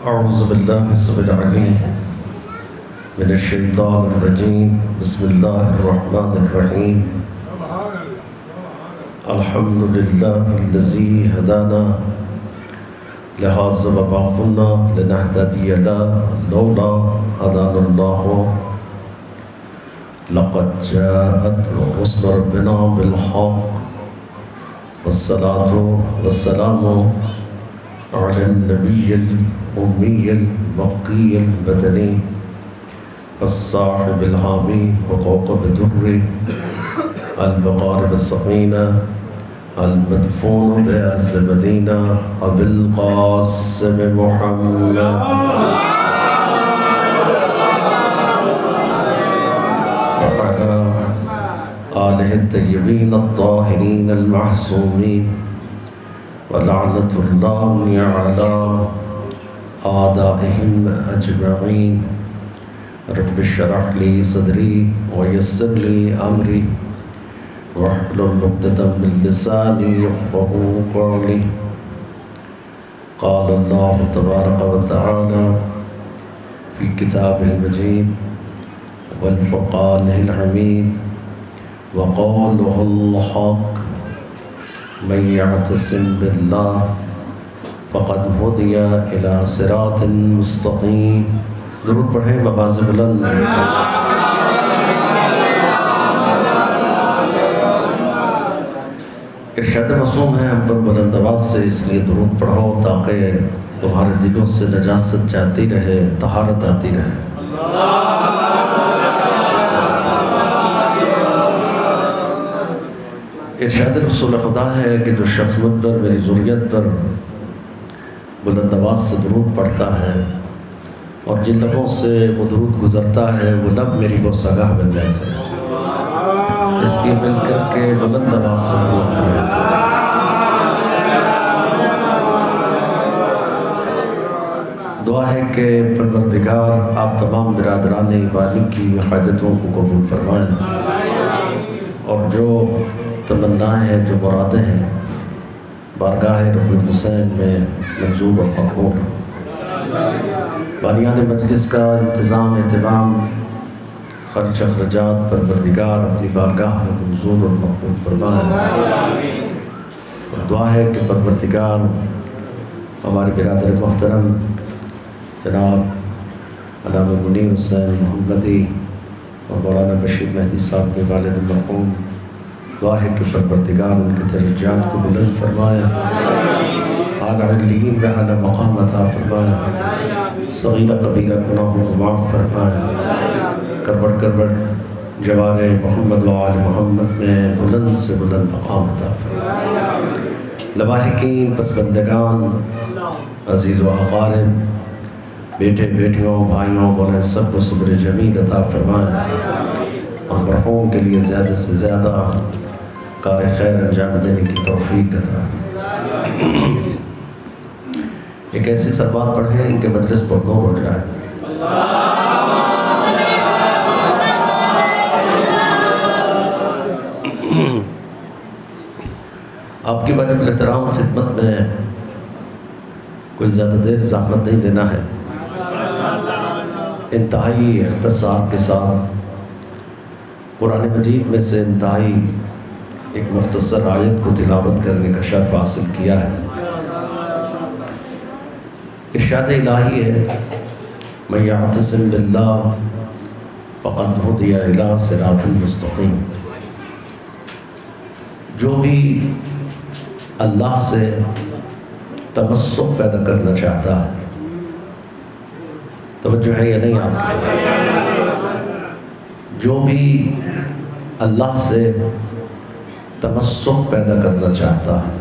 أعوذ بالله السميع العليم من الشيطان الرجيم. بسم الله الرحمن الرحيم. الحمد لله الذي هدانا لهذا وما كنا لنهتدي لولا هدانا الله. لقد جاءت رسل ربنا بالحق والصلاة والسلام على النبي الأمي المقي البدني الصاحب الحامي وكوكب الدر المقارب السقينة المدفون بأرض مدينة أبي القاسم محمد وعلى آله الطيبين الطاهرين المعصومين ولعنة الله على أعدائهم أجمعين. رب اشرح لي صدري ويسر لي أمري واحلل عقدة من لساني يفقهوا قولي. قال الله تبارك وتعالى في كتابه المجيد والفرقان الحميد وقوله الحق من يعتصم بالله فقد هدي إلى صراط مستقيم. درود پڑھیں بآواز بلند. ارشاد معصوم ہے ہم پر بلند آواز سے اس لیے درود پڑھو تاکہ تمہارے دلوں سے نجاست جاتی رہے، طہارت آتی رہے. ارشاد رسول خدا ہے کہ جو شخص مجھ پر میری ذریت پر بلند آواز سے درود پڑھتا ہے اور جن لبوں سے وہ درود گزرتا ہے وہ لب میری بہت آگاہ بن جاتے ہیں. اس لیے مل کر کے بلند آواز سے درود پڑھیں. دعا ہے کہ پروردگار آپ تمام برادران ایمانی کی حاجتوں کو قبول فرمائیں اور جو تمنائیں ہیں، جو مرادیں ہیں، بارگاہ رب الحسین میں منظور و مقبول. بانیان مجلس کا انتظام اہتمام خرچ اخراجات پروردگار اپنی بارگاہ میں منظور اور مقبول فرمائے. اور دعا ہے کہ پروردگار ہمارے برادر محترم جناب علامہ منیر حسین محمدی اور مولانا بشیر مہدی صاحب کے والد مرحوم، دعا ہے کہ پروردگار ان کے درجات کو بلند فرمائے، اعلیٰ علیین میں اعلیٰ مقام عطا فرمائے، صغیرہ کبیرہ گناہوں کو معاف فرمائے، کروٹ کروٹ جوار محمد و آل محمد میں بلند سے بلند مقام عطا فرمائے. لواحقین، پسماندگان، عزیز و اقارب، بیٹے بیٹیوں، بھائیوں، بولیں سب کو صبر جمیل عطا فرمائے اور مرحوم کے لیے زیادہ سے زیادہ کار خیر انجام دینے کی توفیق عطا. ایک ایسی سلوات پڑھیں ان کے مجلس پر غور ہو جائے. آپ کی واجب الاحترام خدمت میں کوئی زیادہ دیر زحمت نہیں دینا ہے. انتہائی اختصار کے ساتھ قرآن مجید میں سے انتہائی ایک مختصر آیت کو تلاوت کرنے کا شرف حاصل کیا ہے. ارشاد الہی ہے من یعتصم باللہ فقد ہدی الی صراط مستقیم. جو بھی اللہ سے تمسک پیدا کرنا چاہتا ہے، توجہ ہے یا نہیں آپ کی؟ جو بھی اللہ سے تمسک پیدا کرنا چاہتا ہے،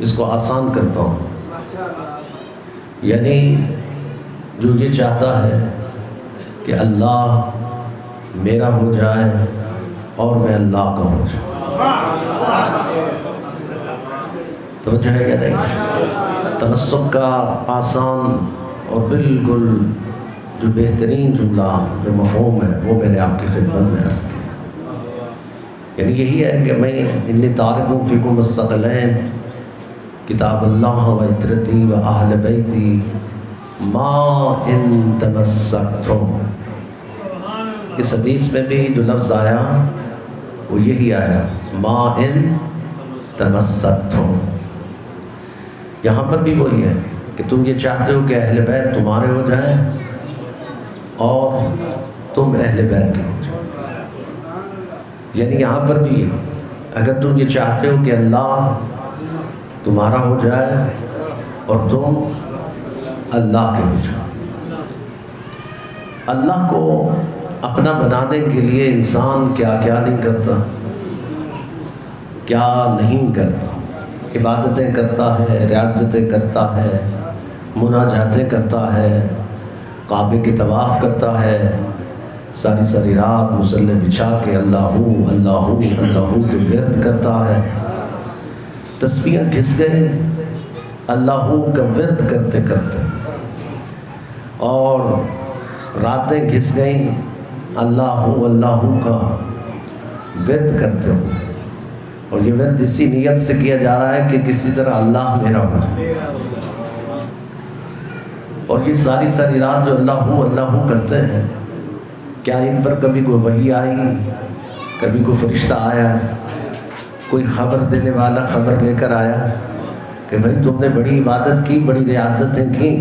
اس کو آسان کرتا ہوں، یعنی جو یہ چاہتا ہے کہ اللہ میرا ہو جائے اور میں اللہ کا ہو جاؤں. توجہ ہے یا نہیں؟ تمسک کا آسان اور بالکل جو بہترین جملہ جو مفہوم ہے وہ میں نے آپ کی خدمت میں عرض کیا. یعنی یہی ہے کہ میں انی تارک فیکم الثقلین کتاب اللہ و عطرتی و اہل بیتی ما ان تمسکتم، اس حدیث میں بھی جو لفظ آیا وہ یہی آیا، ما ان تمسکتم۔ یہاں پر بھی وہی ہے کہ تم یہ چاہتے ہو کہ اہل بیت تمہارے ہو جائیں اور تم اہل بیت کے ہو جائیں، یعنی یہاں پر بھی ہے اگر تم یہ چاہتے ہو کہ اللہ تمہارا ہو جائے اور تم اللہ کے ہو جائے۔ اللہ کو اپنا بنانے کے لیے انسان کیا کیا نہیں کرتا، کیا نہیں کرتا، عبادتیں کرتا ہے، ریاضتیں کرتا ہے، مناجاتیں کرتا ہے، کعبے کی طواف کرتا ہے، ساری ساری رات مصلی بچھا کے اللہ اللہ اللہ کے ورد کرتا ہے، تسبیحیں گھس گئے اللہ کا ورد کرتے کرتے، اور راتیں گھس گئیں اللہ اللہ کا ورد کرتے ہو، اور یہ ورد اسی نیت سے کیا جا رہا ہے کہ کسی طرح اللہ میرا ہو جائے۔ اور یہ ساری ساری رات جو اللہ کرتے ہیں، کیا ان پر کبھی کوئی وحی آئی، کبھی کوئی فرشتہ آیا، کوئی خبر دینے والا خبر لے کر آیا کہ بھائی تم نے بڑی عبادت کی، بڑی ریاضتیں کی،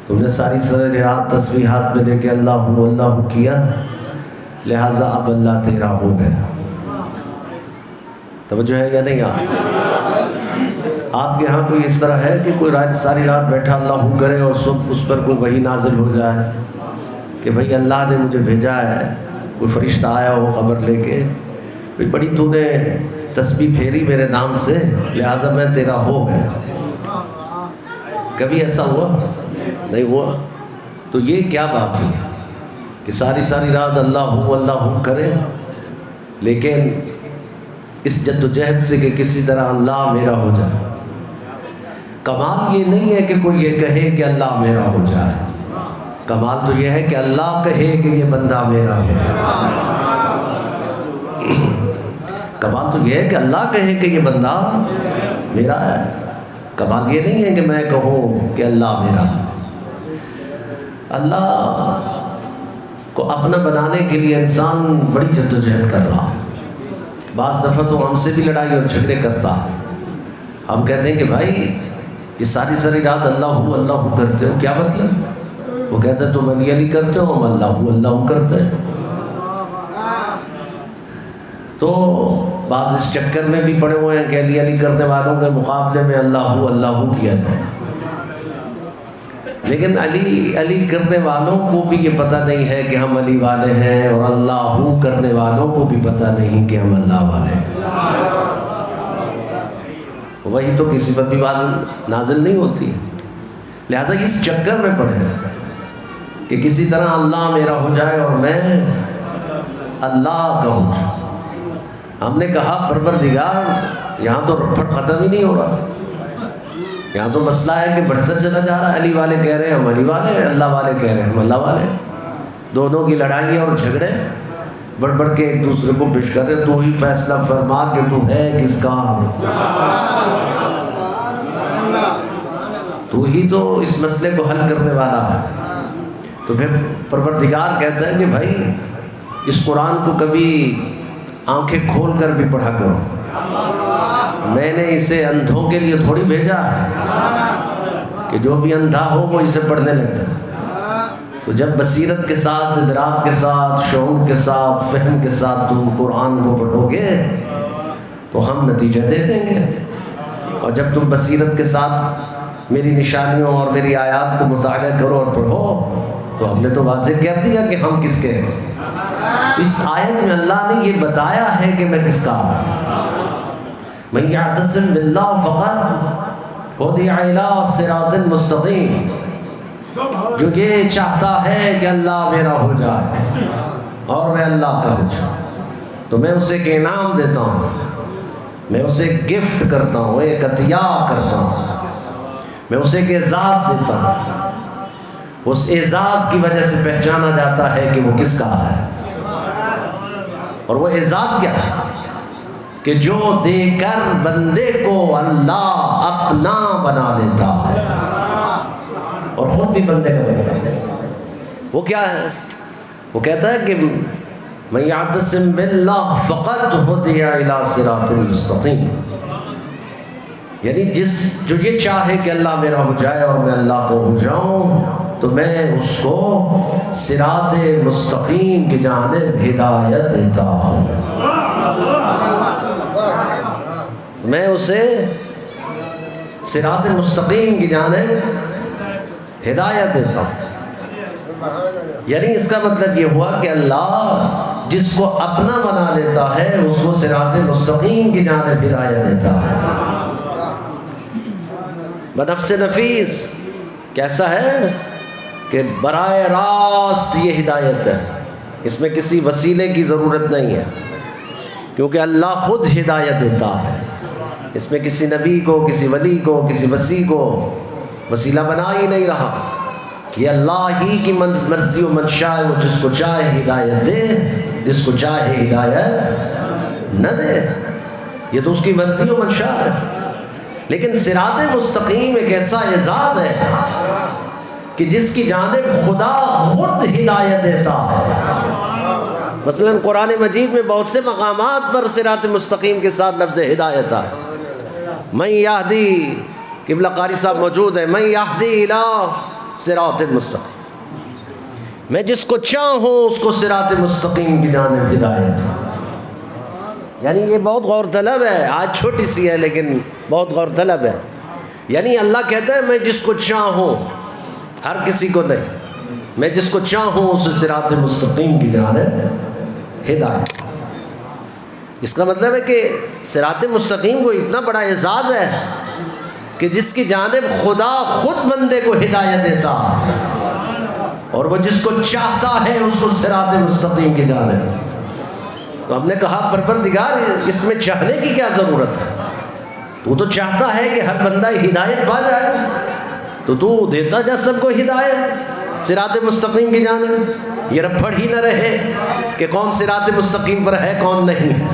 تم نے ساری ساری رات تسبیحات میں لے کے اللہ کیا، لہٰذا اب اللہ تیرا ہو گیا؟ توجہ ہے یا نہیں؟ آپ کے ہاں کوئی اس طرح ہے کہ کوئی ساری رات بیٹھا اللہ کرے اور صبح اس پر کوئی وحی نازل ہو جائے کہ بھئی اللہ نے مجھے بھیجا ہے، کوئی فرشتہ آیا ہو خبر لے کے بھئی بڑی تو نے تسبیح پھیری میرے نام سے لہٰذا میں تیرا ہو گیا؟ کبھی ایسا ہوا؟ نہیں ہوا۔ تو یہ کیا بات ہے کہ ساری ساری رات اللہ کرے، لیکن اس جد و جہد سے کہ کسی طرح اللہ میرا ہو جائے۔ کمال یہ نہیں ہے کہ کوئی یہ کہے کہ اللہ میرا ہو جائے، کمال تو یہ ہے کہ اللہ کہے کہ یہ بندہ میرا ہو جائے۔ کمال تو یہ ہے کہ اللہ کہے کہ یہ بندہ میرا ہے، کمال یہ نہیں ہے کہ میں کہوں کہ اللہ میرا ہے۔ اللہ کو اپنا بنانے کے لیے انسان بڑی جد و جہد کر رہا ہے، بعض دفعہ تو ہم سے بھی لڑائی اور جھگڑے کرتا ہے۔ ہم کہتے ہیں کہ بھائی یہ ساری ساری رات اللہ کرتے ہو، کیا مطلب؟ وہ کہتے ہیں تم علی کرتے ہو، ہم اللہ کرتے ہیں۔ تو بعض اس چکر میں بھی پڑے ہوئے ہیں کہ علی کرنے والوں کے مقابلے میں اللہ کیا جائے، لیکن علی کرنے والوں کو بھی یہ پتہ نہیں ہے کہ ہم علی والے ہیں، اور اللہ کرنے والوں کو بھی پتہ نہیں کہ ہم اللہ والے ہیں۔ وہی تو کسی پر بھی بات نازل نہیں ہوتی، لہٰذا اس چکر میں پڑے ہیں کہ کسی طرح اللہ میرا ہو جائے اور میں اللہ کا ہو جائے۔ ہم نے کہا پروردگار یہاں تو رفٹ ختم ہی نہیں ہو رہا، یہاں تو مسئلہ ہے کہ بڑھتا چلا جا رہا ہے، علی والے کہہ رہے ہیں ہم علی والے ہیں، اللہ والے کہہ رہے ہیں ہم اللہ والے ہیں، دونوں کی لڑائی اور جھگڑے بڑھ کے ایک دوسرے کو پیش کر رہے، تو ہی فیصلہ فرما کہ تو ہے کس کا، تو ہی تو اس مسئلے کو حل کرنے والا ہے۔ تو پھر پروردگار کہتا ہے کہ بھائی اس قرآن کو کبھی آنکھیں کھول کر بھی پڑھا کرو، میں نے اسے اندھوں کے لیے تھوڑی بھیجا ہے کہ جو بھی اندھا ہو وہ اسے پڑھنے لگتا ہے۔ تو جب بصیرت کے ساتھ، ادراک کے ساتھ، شعور کے ساتھ، فہم کے ساتھ تم قرآن کو پڑھو گے تو ہم نتیجہ دے دیں گے، اور جب تم بصیرت کے ساتھ میری نشانیوں اور میری آیات کو مطالعہ کرو اور پڑھو تو ہم نے تو واضح کہہ دیا کہ ہم کس کے ہیں۔ تو اس آیت میں اللہ نے یہ بتایا ہے کہ میں کس کا ہوں۔ من یعتصم باللہ فقط ہدی الی صراط مستقیم، جو یہ چاہتا ہے کہ اللہ میرا ہو جائے اور میں اللہ کا ہو جاؤں، تو میں اسے ایک انعام دیتا ہوں، میں اسے ایک گفٹ کرتا ہوں، ایک عطیہ کرتا ہوں، میں اسے ایک اعزاز دیتا ہوں۔ اس اعزاز کی وجہ سے پہچانا جاتا ہے کہ وہ کس کا ہے، اور وہ اعزاز کیا ہے کہ جو دے کر بندے کو اللہ اپنا بنا دیتا ہے۔ اور خود بھی بندے کا بنتا ہے۔ وہ کیا ہے؟ وہ کہتا ہے کہ من یعتصم باللہ فقد ہدی الی صراط مستقیم، یعنی جو یہ چاہے کہ اللہ میرا ہو جائے اور میں اللہ کو ہو جاؤں، تو میں اس کو صراط مستقیم کی جانب ہدایت دیتا ہوں، میں اسے صراط مستقیم کی جانب ہدایت دیتا ہوں۔ یعنی اس کا مطلب یہ ہوا کہ اللہ جس کو اپنا بنا لیتا ہے اس کو صراط مستقیم کی جانب ہدایت دیتا ہے۔ بنفس نفیس کیسا ہے کہ براہ راست یہ ہدایت ہے، اس میں کسی وسیلے کی ضرورت نہیں ہے، کیونکہ اللہ خود ہدایت دیتا ہے، اس میں کسی نبی کو، کسی ولی کو، کسی وسیع کو وسیلہ بنا ہی نہیں رہا، یہ اللہ ہی کی مرضی و منشاء ہے، وہ جس کو چاہے ہدایت دے، جس کو چاہے ہدایت نہ دے، یہ تو اس کی مرضی و منشاء ہے۔ لیکن صراط مستقیم ایک ایسا اعزاز ہے کہ جس کی جانب خدا خود ہدایت دیتا ہے۔ مثلا قرآن مجید میں بہت سے مقامات پر صراط مستقیم کے ساتھ لفظ ہدایت ہے۔ من یہدی، قبلہ قاری صاحب موجود ہے، من یہدی الی صراط مستقیم، میں جس کو چاہوں اس کو صراط مستقیم کی جانب ہدایت دوں۔ یعنی یہ بہت غور طلب ہے، آج چھوٹی سی ہے لیکن بہت غور طلب ہے۔ یعنی اللہ کہتا ہے میں جس کو چاہوں، ہر کسی کو نہیں، میں جس کو چاہوں اسے صراط مستقیم کی جانب ہدایت۔ اس کا مطلب ہے کہ صراط مستقیم کو اتنا بڑا اعزاز ہے کہ جس کی جانب خدا خود بندے کو ہدایت دیتا ہے، اور وہ جس کو چاہتا ہے اس کو صراط مستقیم کی جانب۔ تو ہم نے کہا پروردگار اس میں چاہنے کی کیا ضرورت ہے؟ تو چاہتا ہے کہ ہر بندہ ہدایت پا جائے، تو دیتا جا سب کو ہدایت صراط مستقیم کی جانب، یہ رپھڑ ہی نہ رہے کہ کون صراط مستقیم پر ہے کون نہیں۔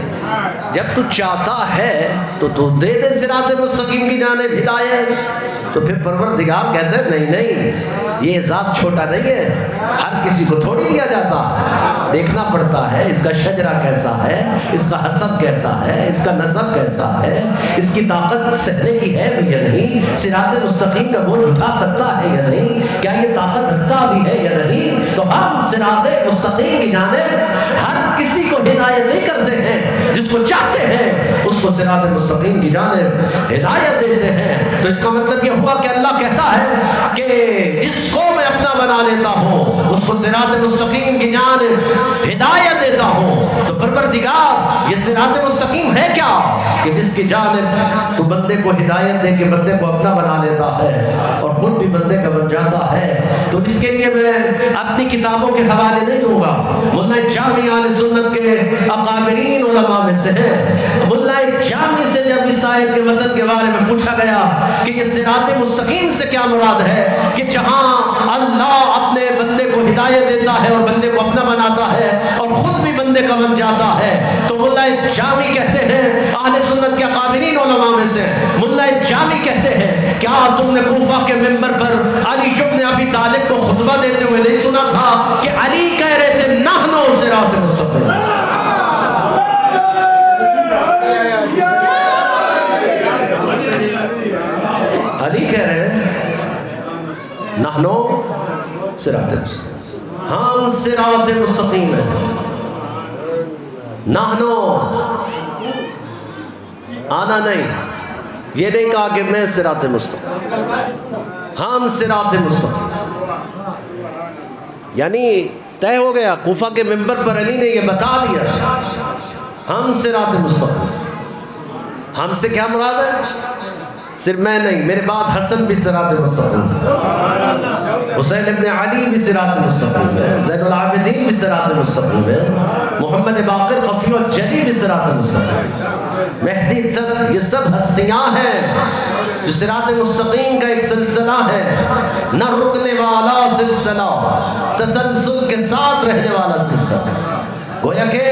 جب تو چاہتا ہے تو دے دے صراط مستقیم کی جانب ہدایت۔ تو پھر پروردگار کہتا ہے نہیں نہیں، یہ اعزاز چھوٹا نہیں ہے، ہر کسی کو تھوڑی دیا جاتا، دیکھنا پڑتا ہے اس کا شجرہ کیسا ہے، اس کا حسب کیسا ہے، اس کا نسب کیسا ہے، اس کی طاقت سہنے کی ہے یا نہیں، صراط مستقیم کا بوجھ اٹھا سکتا ہے یا نہیں، کیا یہ طاقت رکھتا بھی ہے یا نہیں۔ تو ہم صراط مستقیم کی جانب ہر کسی کو ہدایت نہیں کرتے ہیں، جس کو چاہتے ہیں اس کو صراط مستقیم کی جانب ہدایت دیتے ہیں۔ تو اس کا مطلب یہ ہوا کہ اللہ کہتا ہے کہ جس کو میں اپنا بنا لیتا ہوں اس کو صراط مستقیم کی جانب ہدایت دیتا ہوں۔ تو پروردگار یہ صراط مستقیم ہے کیا کہ جس کی جانب تو بندے کو ہدایت دے کے بندے کو اپنا بنا لیتا ہے اور خود بھی بندے کا بن جاتا ہے۔ تو اس کے لیے میں اپنی کتابوں کے حوالے نہیں دوں گا، ملا جامی اہل سنت کے اکابرین علماء میں سے ہیں۔ ملا جامی سے جب اس آیت کے متن کے بارے میں پوچھا گیا کہ یہ صراط مستقیم سے کیا مراد ہے، کہ جہاں اللہ اپنے بندے کو ہدایت دیتا ہے اور بندے کو اپنا بناتا ہے اور خود بھی بندے کا بن جاتا ہے، تو ملا جامی کہتے ہیں اہل سنت کے اکابرین علماء میں سے ملا جامی کہتے ہیں کیا تم نے کوفہ کے منبر پر علی بن ابی طالب کو خطبہ دیتے ہوئے نہیں سنا تھا کہ علی کہہ رہے تھے نحنو صراط مستقیم؟ علی کہہ رہے ہیں نحنو صراط مستقیم، ہم صراط مستقیم ہیں۔ نحنو آنا نہیں، یہ نہیں کہا کہ میں صراط مستقیم، ہم صراط مستقیم، یعنی طے ہو گیا۔ کوفہ کے منبر پر علی نے یہ بتا دیا ہم صراط مستقیم۔ ہم سے کیا مراد ہے؟ صرف میں نہیں، میرے بعد حسن بھی صراط مستقیم ہے، حسین ابن علی بھی صراط مستقیم ہے، زین العابدین بھی صراط مستقیم ہے، محمد باقر خفی الجلی بھی صراط مستقیم ہے، مہدی تک، یہ سب ہستیاں ہیں جو صراط مستقیم کا ایک سلسلہ ہے، نہ رکنے والا سلسلہ، تسلسل کے ساتھ رہنے والا سلسلہ۔ گویا کہ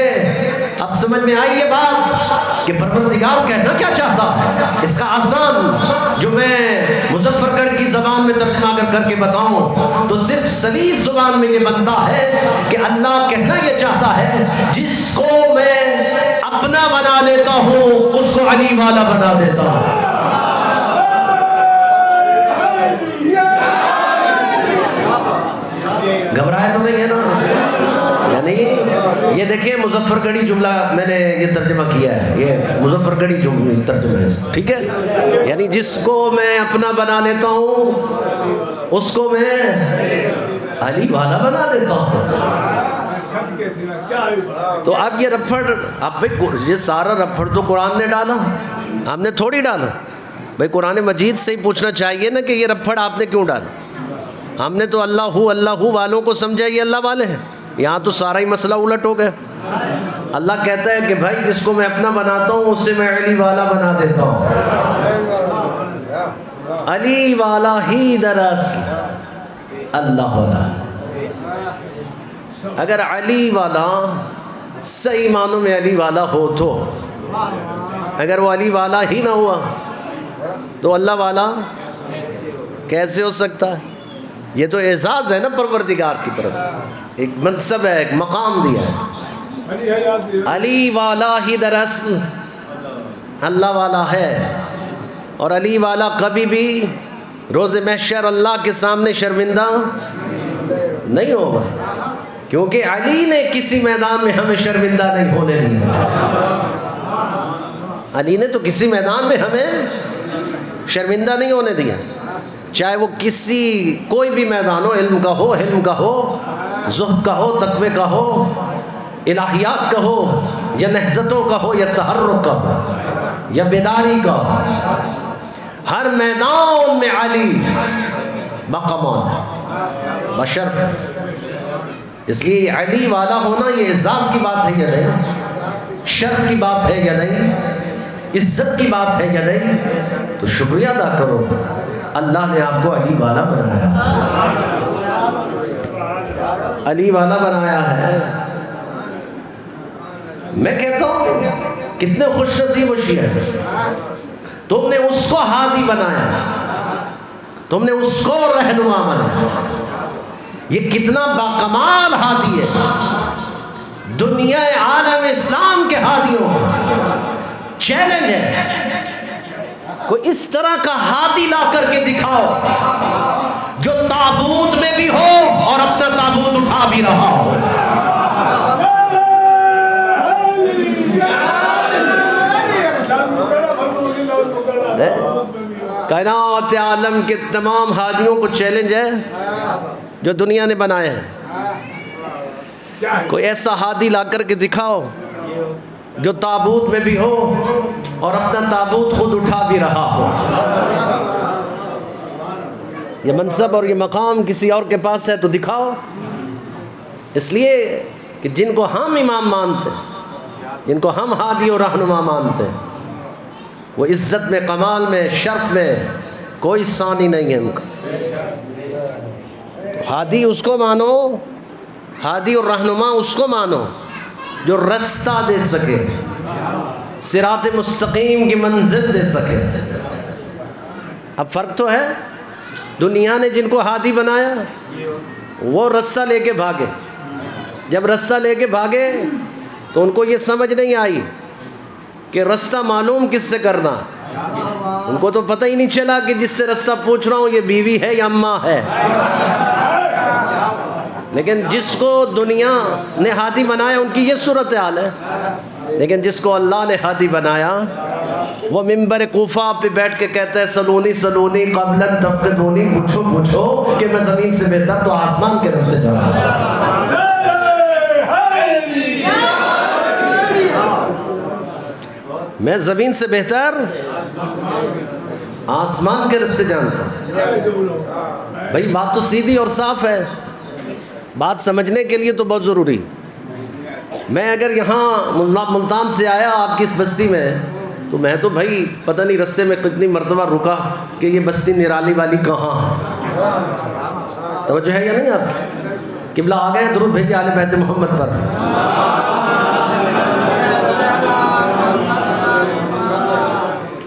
اب سمجھ میں آئی یہ بات کہ پروردگار کہنا کیا چاہتا ہے۔ اس کا آسان جو میں مظفر گڑھ کی زبان میں ترجمہ اگر کر کے بتاؤں تو صرف سلیس زبان میں یہ بنتا ہے کہ اللہ کہنا یہ چاہتا ہے جس کو میں اپنا بنا لیتا ہوں اس کو علی والا بنا دیتا ہوں. گھبرائے تو نہیں ہے نا؟ یعنی یہ دیکھیں مظفر گڑھی جملہ میں نے یہ ترجمہ کیا ہے، یہ مظفر گڑھی جملہ ترجمہ ہے، ٹھیک ہے؟ یعنی جس کو میں اپنا بنا لیتا ہوں اس کو میں علی والا بنا دیتا ہوں. تو اب یہ رپھڑ، اب یہ سارا رپھڑ تو قرآن نے ڈالا، ہم نے تھوڑی ڈالا. بھائی قرآن مجید سے ہی پوچھنا چاہیے نا کہ یہ رپھڑ آپ نے کیوں ڈالا. ہم نے تو اللہ ہو والوں کو سمجھا یہ اللہ والے ہیں. یہاں تو سارا ہی مسئلہ الٹ ہو گیا. اللہ کہتا ہے کہ بھائی جس کو میں اپنا بناتا ہوں اسے میں علی والا بنا دیتا ہوں. علی والا ہی دراصل اللہ والا. اگر علی والا صحیح معنوں میں علی والا ہو تو، اگر وہ علی والا ہی نہ ہوا تو اللہ والا کیسے ہو سکتا ہے؟ یہ تو اعزاز ہے نا پروردگار کی طرف سے، ایک منصب ہے، ایک مقام دیا ہے. علی والا ہی دراصل اللہ والا ہے. اور علی والا کبھی بھی روز محشر اللہ کے سامنے شرمندہ نہیں ہوگا، کیونکہ علی نے کسی میدان میں ہمیں شرمندہ نہیں ہونے دیا. علی نے تو کسی میدان میں ہمیں شرمندہ نہیں ہونے دیا، چاہے وہ کوئی بھی میدان ہو، علم کا ہو، حلم کا ہو، زہد کا ہو، تقوی کا ہو، الہیات کا ہو، یا نہضتوں کا ہو، یا تحرک کا ہو، یا بیداری کا ہو. ہر میدان میں علی بقمان ہے، بشرف ہے. اس لیے علی والا ہونا یہ اعزاز کی بات ہے یا نہیں، شرف کی بات ہے یا نہیں، عزت کی بات ہے یا نہیں. تو شکریہ ادا کرو، اللہ نے آپ کو علی والا بنایا، علی والا بنایا ہے. میں کہتا ہوں کتنے خوش نصیب و شیعہ، تم نے اس کو ہادی بنایا، تم نے اس کو رہنما بنایا. یہ کتنا باکمال ہادی ہے. دنیا عالم اسلام کے ہادیوں چیلنج ہے، کوئی اس طرح کا ہادی لا کر کے دکھاؤ جو تابوت میں بھی ہو اور اپنا تابوت اٹھا بھی رہا ہو. کائنات عالم کے تمام ہادیوں کو چیلنج ہے جو دنیا نے بنائے ہیں. کوئی ایسا ہادی لا کر کے دکھاؤ جو تابوت میں بھی ہو اور اپنا تابوت خود اٹھا بھی رہا ہو. یہ منصب اور یہ مقام کسی اور کے پاس ہے تو دکھاؤ. اس لیے کہ جن کو ہم امام مانتے، جن کو ہم ہادی اور رہنما مانتے، وہ عزت میں، کمال میں، شرف میں کوئی ثانی نہیں ہے ان کا. ہادی اس کو مانو، ہادی اور رہنما اس کو مانو جو رستہ دے سکے، صراط مستقیم کی منزل دے سکے. اب فرق تو ہے، دنیا نے جن کو ہادی بنایا وہ رستہ لے کے بھاگے. جب رستہ لے کے بھاگے تو ان کو یہ سمجھ نہیں آئی کہ رستہ معلوم کس سے کرنا. ان کو تو پتہ ہی نہیں چلا کہ جس سے رستہ پوچھ رہا ہوں یہ بیوی ہے یا اماں ہے. لیکن جس کو دنیا نے ہادی بنایا ان کی یہ صورتحال ہے. لیکن جس کو اللہ نے ہادی بنایا وہ منبر کوفہ پہ بیٹھ کے کہتا ہے سلونی سلونی قبل ان تفقدونی، پوچھو پوچھو کہ میں زمین سے بہتر تو آسمان کے راستے جا رہا ہوں. میں زمین سے بہتر آسمان کے راستے جانتا ہوں. بھائی بات تو سیدھی اور صاف ہے، بات سمجھنے کے لیے تو بہت ضروری. میں اگر یہاں ملتان سے آیا آپ کی اس بستی میں تو میں تو بھائی پتہ نہیں رستے میں کتنی مرتبہ رکا کہ یہ بستی نرالی والی کہاں ہے. توجہ ہے یا نہیں آپ کی؟ قبلہ آ گئے، درود بھیجیے آل بیت محمد پر.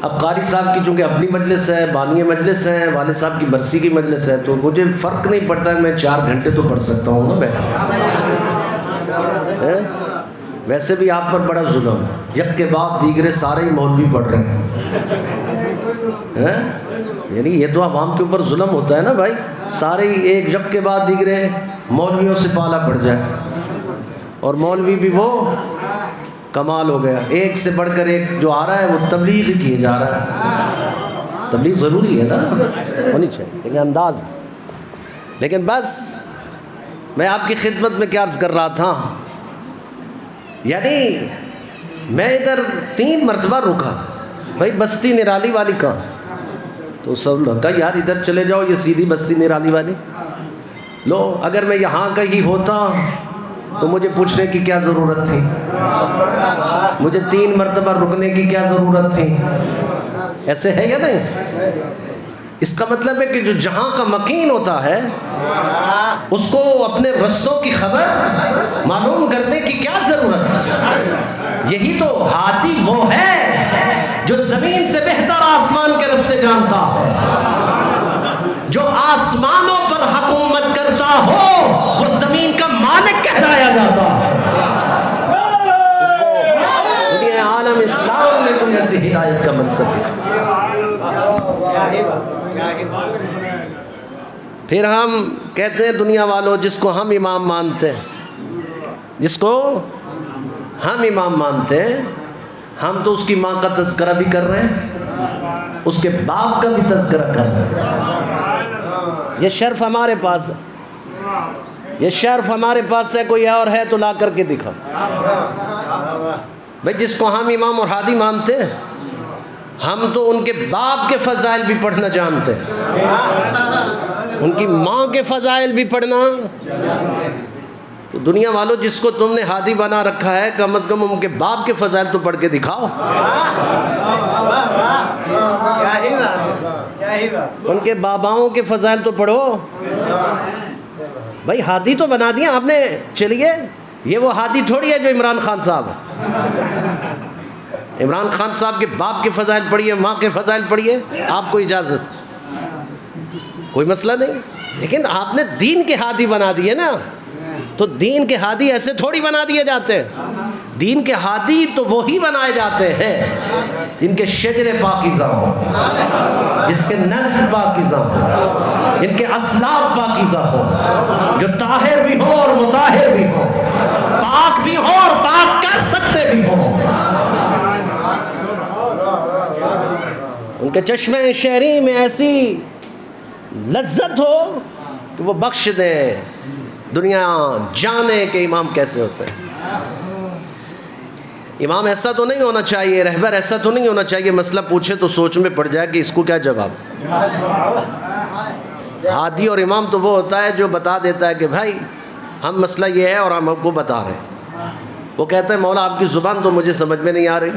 اب قاری صاحب کی چونکہ اپنی مجلس ہے، بانی مجلس ہے، والد صاحب کی برسی کی مجلس ہے، تو مجھے فرق نہیں پڑتا ہے، میں 4 گھنٹے تو پڑھ سکتا ہوں نا بیٹھا۔ ویسے بھی آپ پر بڑا ظلم ہے، یک کے بعد دیگرے سارے ہی مولوی پڑھ رہے ہیں، یعنی یہ تو عوام کے اوپر ظلم ہوتا ہے نا بھائی، سارے ہی ایک یک کے بعد دیگرے مولویوں سے پالا پڑ جائے، اور مولوی بھی وہ کمال ہو گیا، ایک سے بڑھ کر ایک جو آ رہا ہے وہ تبلیغ کیے جا رہا ہے۔ تبلیغ ضروری ہے نا، ہونی چاہیے، لیکن انداز، لیکن بس میں آپ کی خدمت میں کیا عرض کر رہا تھا، یعنی میں ادھر 3 مرتبہ رکا، بھائی بستی نرالی والی کا، تو سب لوگ کہا یار ادھر چلے جاؤ، یہ سیدھی بستی نرالی والی لو، اگر میں یہاں کہیں ہوتا تو مجھے پوچھنے کی کیا ضرورت تھی، مجھے 3 مرتبہ رکنے کی کیا ضرورت تھی، ایسے ہے یا نہیں؟ اس کا مطلب ہے کہ جو جہاں کا مکین ہوتا ہے اس کو اپنے رستوں کی خبر معلوم کرنے کی کیا ضرورت ہے؟ یہی تو ہادی وہ ہے جو زمین سے بہتر آسمان کے رستے جانتا ہے، جو آسمانوں پر حکومت کرتا ہو وہ زمین کا مالک کہلایا جاتا ہے، دنیا عالم اسلام میں تم ایسی ہدایت کا منصب ہے۔ پھر ہم کہتے ہیں دنیا والوں جس کو ہم امام مانتے ہیں، جس کو ہم امام مانتے ہیں، ہم تو اس کی ماں کا تذکرہ بھی کر رہے ہیں، اس کے باپ کا بھی تذکرہ کر رہے ہیں، یہ شرف ہمارے پاس ہے، یہ شرف ہمارے پاس ہے، کوئی اور ہے تو لا کر کے دکھا۔ بھئی جس کو ہم امام اور ہادی مانتے ہیں، ہم تو ان کے باپ کے فضائل بھی پڑھنا جانتے ہیں، ان کی ماں کے فضائل بھی پڑھنا، تو دنیا والوں جس کو تم نے ہادی بنا رکھا ہے کم از کم ان کے باپ کے فضائل تو پڑھ کے دکھاؤ، ان کے باباؤں کے فضائل تو پڑھو۔ بھائی ہادی تو بنا دیا آپ نے، چلیے یہ وہ ہادی تھوڑی ہے جو عمران خان صاحب ہے، عمران خان صاحب کے باپ کے فضائل پڑھیے، ماں کے فضائل پڑھیے، آپ کو اجازت، کوئی مسئلہ نہیں، لیکن آپ نے دین کے ہادی بنا دیے نا، تو دین کے ہادی ایسے تھوڑی بنا دیے جاتے ہیں، دین کے ہادی تو وہی بنائے جاتے ہیں جن کے شجر پاکیزہ ہوں، جس کے نسل پاکیزہ ہوں، جن کے اسلاف پاکیزہ ہوں، جو طاہر بھی ہوں اور مطاہر بھی ہوں، پاک بھی ہوں اور پاک کر سکتے بھی ہوں، ان کے چشمے شہری میں ایسی لذت ہو کہ وہ بخش دے، دنیا جانے کہ امام کیسے ہوتے ہیں۔ امام ایسا تو نہیں ہونا چاہیے، رہبر ایسا تو نہیں ہونا چاہیے مسئلہ پوچھے تو سوچ میں پڑ جائے کہ اس کو کیا جواب۔ ہادی اور امام تو وہ ہوتا ہے جو بتا دیتا ہے کہ بھائی ہم مسئلہ یہ ہے اور ہم آپ کو بتا رہے ہیں، وہ کہتا ہے مولا آپ کی زبان تو مجھے سمجھ میں نہیں آ رہی،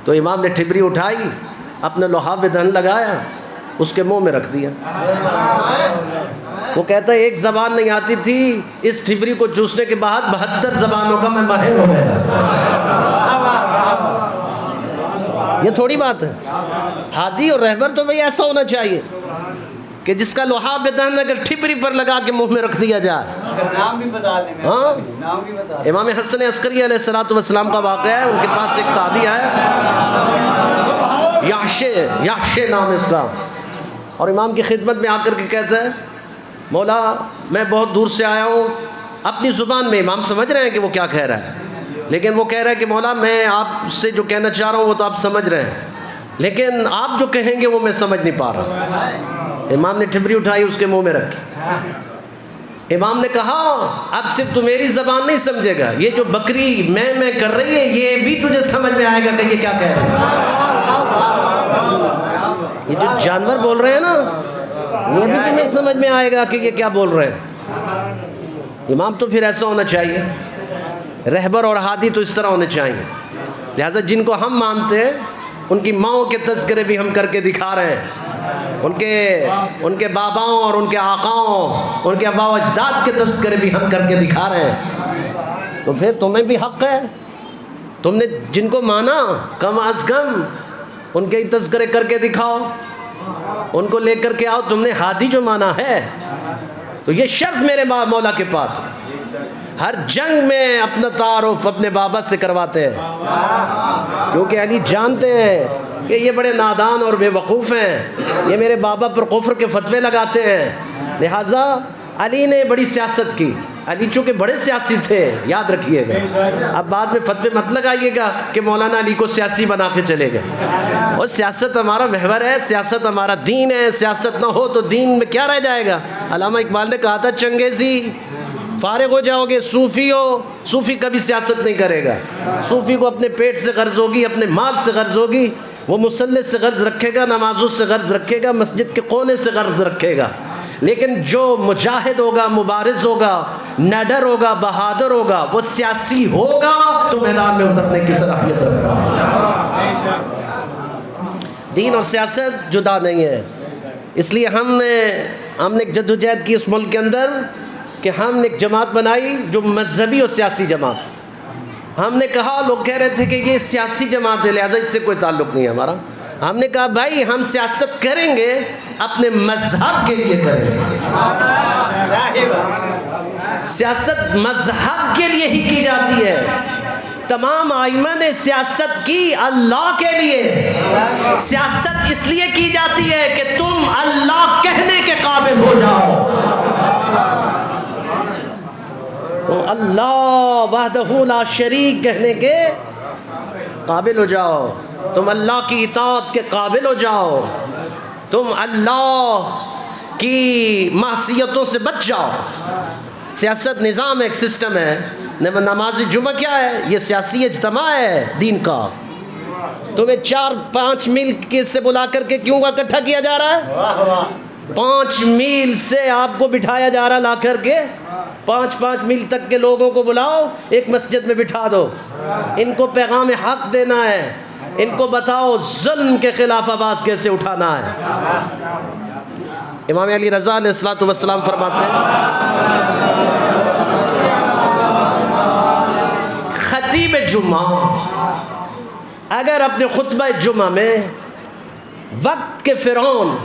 تو امام نے ٹھبری اٹھائی، اپنے لحاف پہ دہن لگایا، اس کے منہ میں رکھ دیا، وہ کہتا ہے ایک زبان نہیں آتی تھی، اس ٹھبری کو چوسنے کے بعد 72 زبانوں کا میں ماہر ہو گیا۔ یہ تھوڑی بات ہے، ہادی اور رہبر تو بھئی ایسا ہونا چاہیے کہ جس کا لحاف پہ دہن اگر ٹھبری پر لگا کے منہ میں رکھ دیا جائے۔ نام بھی بتا دیں، ہاں نام بھی بتا دیں۔ امام حسن عسکری علیہ السلام کا واقعہ ہے، ان کے پاس ایک صحابی آیا، یحشے نام اس کا، اور امام کی خدمت میں آ کر کے کہتا ہے مولا میں بہت دور سے آیا ہوں، اپنی زبان میں امام سمجھ رہے ہیں کہ وہ کیا کہہ رہا ہے، لیکن وہ کہہ رہا ہے کہ مولا میں آپ سے جو کہنا چاہ رہا ہوں وہ تو آپ سمجھ رہے ہیں، لیکن آپ جو کہیں گے وہ میں سمجھ نہیں پا رہا۔ امام نے ٹھبری اٹھائی، اس کے منہ میں رکھی، امام نے کہا اب صرف تو میری زبان نہیں سمجھے گا، یہ جو بکری میں کر رہی ہے یہ بھی تجھے سمجھ میں آئے گا کہ یہ کیا کہہ رہے ہیں، یہ جو جانور بول رہے ہیں نا یہ بھی تمہیں سمجھ میں آئے گا کہ یہ کیا بول رہے ہیں۔ امام تو پھر ایسا ہونا چاہیے، رہبر اور ہادی تو اس طرح ہونے چاہیے، لہذا جن کو ہم مانتے ہیں ان کی ماؤں کے تذکرے بھی ہم کر کے دکھا رہے ہیں، ان کے باباؤں اور ان کے آقاؤں، ان کے آباء و اجداد کے تذکرے بھی ہم کر کے دکھا رہے ہیں، تو پھر تمہیں بھی حق ہے، تم نے جن کو مانا کم از کم ان کے تذکرے کر کے دکھاؤ، ان کو لے کر کے آؤ. تم نے ہادی جو مانا ہے تو یہ شرط میرے مولا کے پاس ہے. ہر جنگ میں اپنا تعارف اپنے بابا سے کرواتے ہیں، کیونکہ علی جانتے ہیں کہ یہ بڑے نادان اور بے وقوف ہیں، یہ میرے بابا پر کفر کے فتوے لگاتے ہیں. لہٰذا علی نے بڑی سیاست کی. علی چونکہ بڑے سیاسی تھے، یاد رکھیے گا. اب بعد میں فتوے مت لگائیے گا کہ مولانا علی کو سیاسی بنا کے چلے گئے. اور سیاست ہمارا محور ہے، سیاست ہمارا دین ہے. سیاست نہ ہو تو دین میں کیا رہ جائے گا؟ علامہ اقبال نے کہا تھا چنگیزی فارغ ہو جاؤ گے، صوفی ہو. صوفی کبھی سیاست نہیں کرے گا. صوفی کو اپنے پیٹ سے غرض ہوگی، اپنے مال سے غرض ہوگی. وہ مصلی سے غرض رکھے گا، نمازوں سے غرض رکھے گا، مسجد کے کونے سے غرض رکھے گا. لیکن جو مجاہد ہوگا، مبارز ہوگا، نڈر ہوگا، بہادر ہوگا، وہ سیاسی ہوگا تو میدان میں اترنے کی صلاحیت رکھتا ہے. دین اور سیاست جدا نہیں ہے. اس لیے ہم نے ایک جدوجہد کی اس ملک کے اندر کہ ہم نے ایک جماعت بنائی جو مذہبی اور سیاسی جماعت. ہم نے کہا، لوگ کہہ رہے تھے کہ یہ سیاسی جماعت ہے لہٰذا اس سے کوئی تعلق نہیں ہے ہمارا. ہم نے کہا بھائی ہم سیاست کریں گے اپنے مذہب کے لیے کریں گے. سیاست مذہب کے لیے ہی کی جاتی ہے. تمام ائمہ نے سیاست کی اللہ کے لیے. سیاست اس لیے کی جاتی ہے کہ تم اللہ کہنے کے قابل ہو جاؤ. تو اللہ وحدہ لا شریک کہنے کے قابل ہو جاؤ. تم اللہ کی اطاعت کے قابل ہو جاؤ. تم اللہ کی معصیتوں سے بچ جاؤ. سیاست نظام ایک سسٹم ہے. نماز جمعہ کیا ہے؟ یہ سیاسی اجتماع ہے دین کا. تمہیں 4-5 میل سے بلا کر کے کیوں اکٹھا کیا جا رہا ہے؟ 5 میل سے آپ کو بٹھایا جا رہا لا کر کے. 5 میل تک کے لوگوں کو بلاؤ، ایک مسجد میں بٹھا دو. ان کو پیغام حق دینا ہے. ان کو بتاؤ ظلم کے خلاف آواز کیسے اٹھانا ہے. امام علی رضا علیہ الصلوۃ والسلام فرماتے ہیں خطیب جمعہ اگر اپنے خطبہ جمعہ میں وقت کے فرعون،